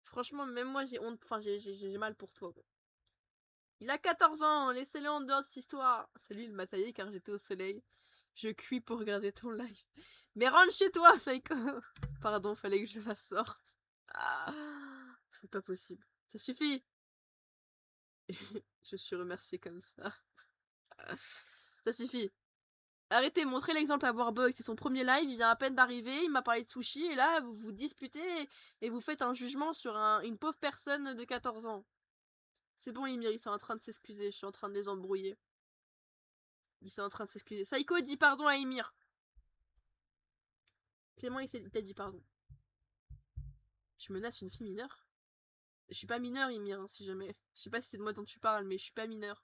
Franchement, même moi j'ai honte. Enfin, j'ai mal pour toi, quoi. Il a 14 ans, laissez-le en dehors de cette histoire. C'est lui, il m'a taillé car j'étais au soleil. Je cuis pour regarder ton live. Mais rentre chez toi, Psycho. Pardon, fallait que je la sorte. Ah, c'est pas possible. Ça suffit. Je suis remerciée comme ça. Ça suffit. Arrêtez, montrez l'exemple à Warboy. C'est son premier live, il vient à peine d'arriver, il m'a parlé de sushi, et là, vous vous disputez et vous faites un jugement sur une pauvre personne de 14 ans. C'est bon, Ymir, ils sont en train de s'excuser, je suis en train de les embrouiller. Ils sont en train de s'excuser. Saiko dit pardon à Ymir. Clément, il t'a dit pardon. Tu menaces une fille mineure? Je suis pas mineur, Ymir, hein, si jamais. Je sais pas si c'est de moi dont tu parles, mais je suis pas mineur.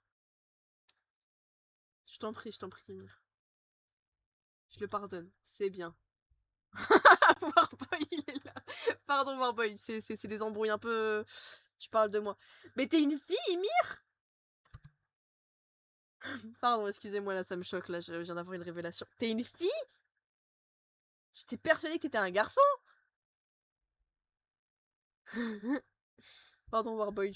Je t'en prie, Ymir. Je le pardonne, c'est bien. Warboy, il est là. Pardon, Warboy, c'est des embrouilles un peu. Tu parles de moi. Mais t'es une fille, Ymir? Pardon, excusez-moi, là, ça me choque, là, je viens d'avoir une révélation. T'es une fille? J'étais persuadée que t'étais un garçon. Pardon, Warboy,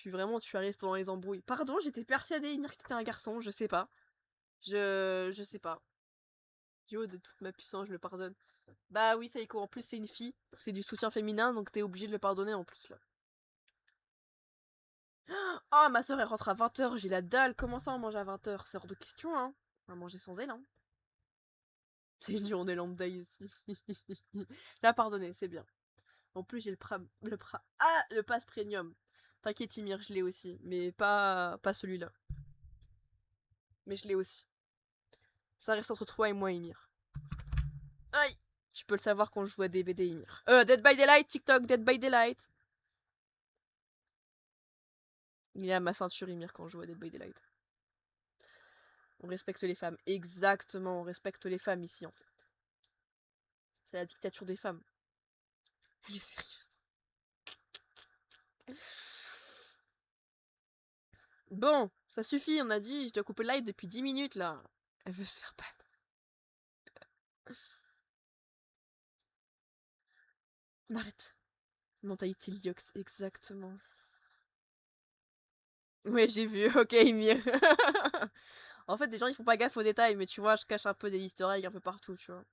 vraiment, tu arrives pendant les embrouilles. Pardon, j'étais persuadée, Ymir, que t'étais un garçon, je sais pas. Je sais pas. Du haut de toute ma puissance, je le pardonne. Bah oui, Saiko, en plus, c'est une fille. C'est du soutien féminin, donc t'es obligé de le pardonner en plus, là. Oh, ma soeur, elle rentre à 20h, j'ai la dalle. Comment ça, on mange à 20h? C'est hors de question, hein. On va manger sans elle, hein. C'est une journée lambda ici. La pardonner, c'est bien. En plus, j'ai le pass premium. T'inquiète, Ymir, je l'ai aussi. Mais pas celui-là. Mais je l'ai aussi. Ça reste entre toi et moi, Ymir. Aïe! Tu peux le savoir quand je vois des BD, Ymir. Dead by Daylight, TikTok, Dead by Daylight. Il est à ma ceinture, Ymir, quand je vois Dead by Daylight. On respecte les femmes. Exactement, on respecte les femmes ici, en fait. C'est la dictature des femmes. Elle est sérieuse. Bon, ça suffit, on a dit, je dois couper le live depuis 10 minutes, là. Elle veut se faire ban. Arrête. Mentalité Liox, exactement. Ouais, j'ai vu, ok, Ymir. En fait, des gens, ils font pas gaffe aux détails, mais tu vois, je cache un peu des easter eggs un peu partout, tu vois.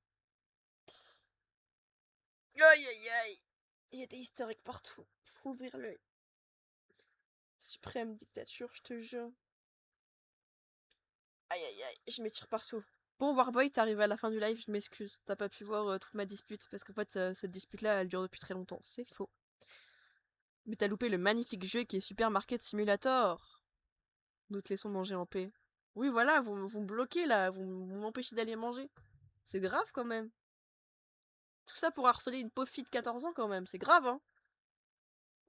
Aïe, aïe, aïe. Il y a des easter eggs partout. Faut ouvrir l'œil. Suprême dictature, je te jure. Aïe, aïe, aïe, je m'étire partout. Bon, Warboy, t'es arrivé à la fin du live, je m'excuse. T'as pas pu voir toute ma dispute, parce qu'en fait, cette dispute-là, elle dure depuis très longtemps. C'est faux. Mais t'as loupé le magnifique jeu qui est Super Market Simulator. Nous te laissons manger en paix. Oui, voilà, vous me bloquez là, vous m'empêchez d'aller manger. C'est grave quand même. Tout ça pour harceler une pauvre fille de 14 ans quand même, c'est grave, hein.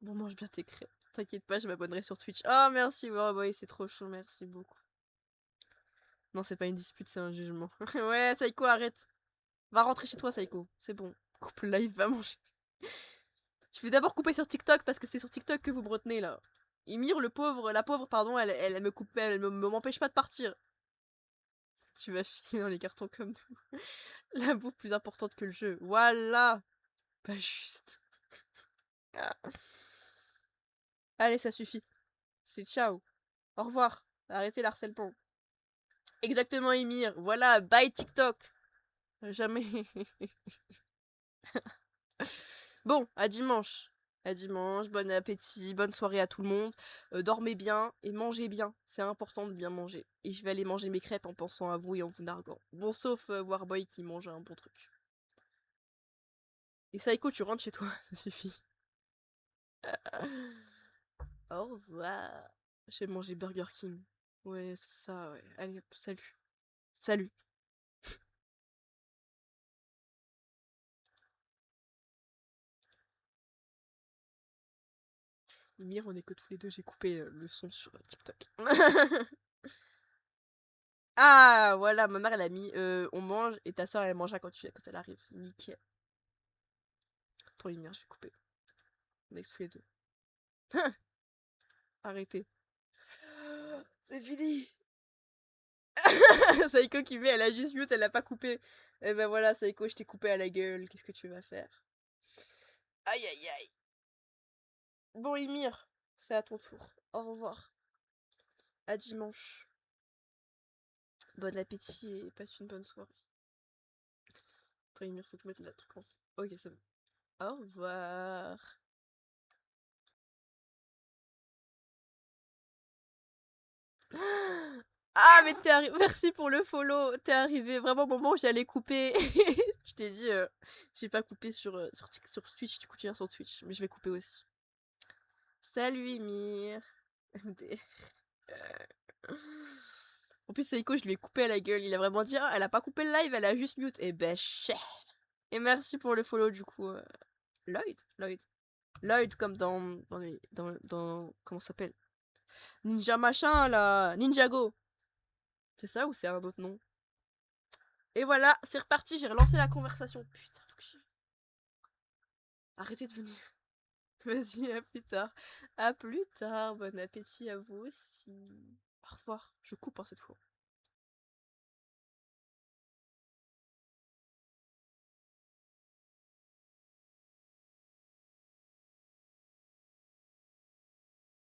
Bon, mange bien tes crêpes. T'inquiète pas, je m'abonnerai sur Twitch. Oh, merci, Warboy, c'est trop chaud, merci beaucoup. Non, c'est pas une dispute, c'est un jugement. Ouais, Saiko, arrête. Va rentrer chez toi, Saiko. C'est bon. Coupe le live, va manger. Je vais d'abord couper sur TikTok parce que c'est sur TikTok que vous me retenez là. Ymir, la pauvre, pardon, elle me coupe, m'empêche pas de partir. Tu vas filer dans les cartons comme nous. La bouffe plus importante que le jeu. Voilà. Pas juste. Allez, ça suffit. C'est ciao. Au revoir. Arrêtez l'harcèlement. Exactement, Ymir. Voilà, bye TikTok. Jamais. Bon, à dimanche. À dimanche, bon appétit, bonne soirée à tout le monde. Dormez bien et mangez bien. C'est important de bien manger. Et je vais aller manger mes crêpes en pensant à vous et en vous narguant. Bon, sauf Warboy qui mange un bon truc. Et Saiko, tu rentres chez toi, ça suffit. Au revoir. Je vais manger Burger King. Ouais, c'est ça, ouais. Allez, hop, salut. Salut. Mire, on est que tous les deux, j'ai coupé le son sur TikTok. Ah, voilà, ma mère, elle a mis on mange et ta soeur, elle mangera quand elle arrive. Nickel. Attends, Ymir, je vais couper. On est que tous les deux. Arrêtez. C'est fini. Saiko qui met, elle a juste mute, elle a pas coupé. Et ben voilà, Saiko, je t'ai coupé à la gueule. Qu'est-ce que tu vas faire? Aïe aïe aïe. Bon, Ymir, c'est à ton tour. Au revoir. À dimanche. Bon appétit et passe une bonne soirée. Attends, Ymir, faut que je mette la truc en fond. Ok, c'est bon. Au revoir. Ah, mais t'es arrivé. Merci pour le follow. T'es arrivé vraiment au moment où j'allais couper. Je t'ai dit, j'ai pas coupé sur Twitch. Du coup, tu viens sur Twitch. Mais je vais couper aussi. Salut, Emir. MD. En plus, Seiko, je lui ai coupé à la gueule. Il a vraiment dit, ah, elle a pas coupé le live, elle a juste mute. Et ben, chais. Et merci pour le follow, du coup. Lloyd, comme comment ça s'appelle? Ninja machin, là. Ninjago. C'est ça ou c'est un autre nom? Et voilà, c'est reparti, j'ai relancé la conversation. Putain, faut que j'y... Arrêtez de venir. Vas-y, à plus tard. À plus tard, bon appétit à vous aussi. Au revoir, je coupe hein, cette fois.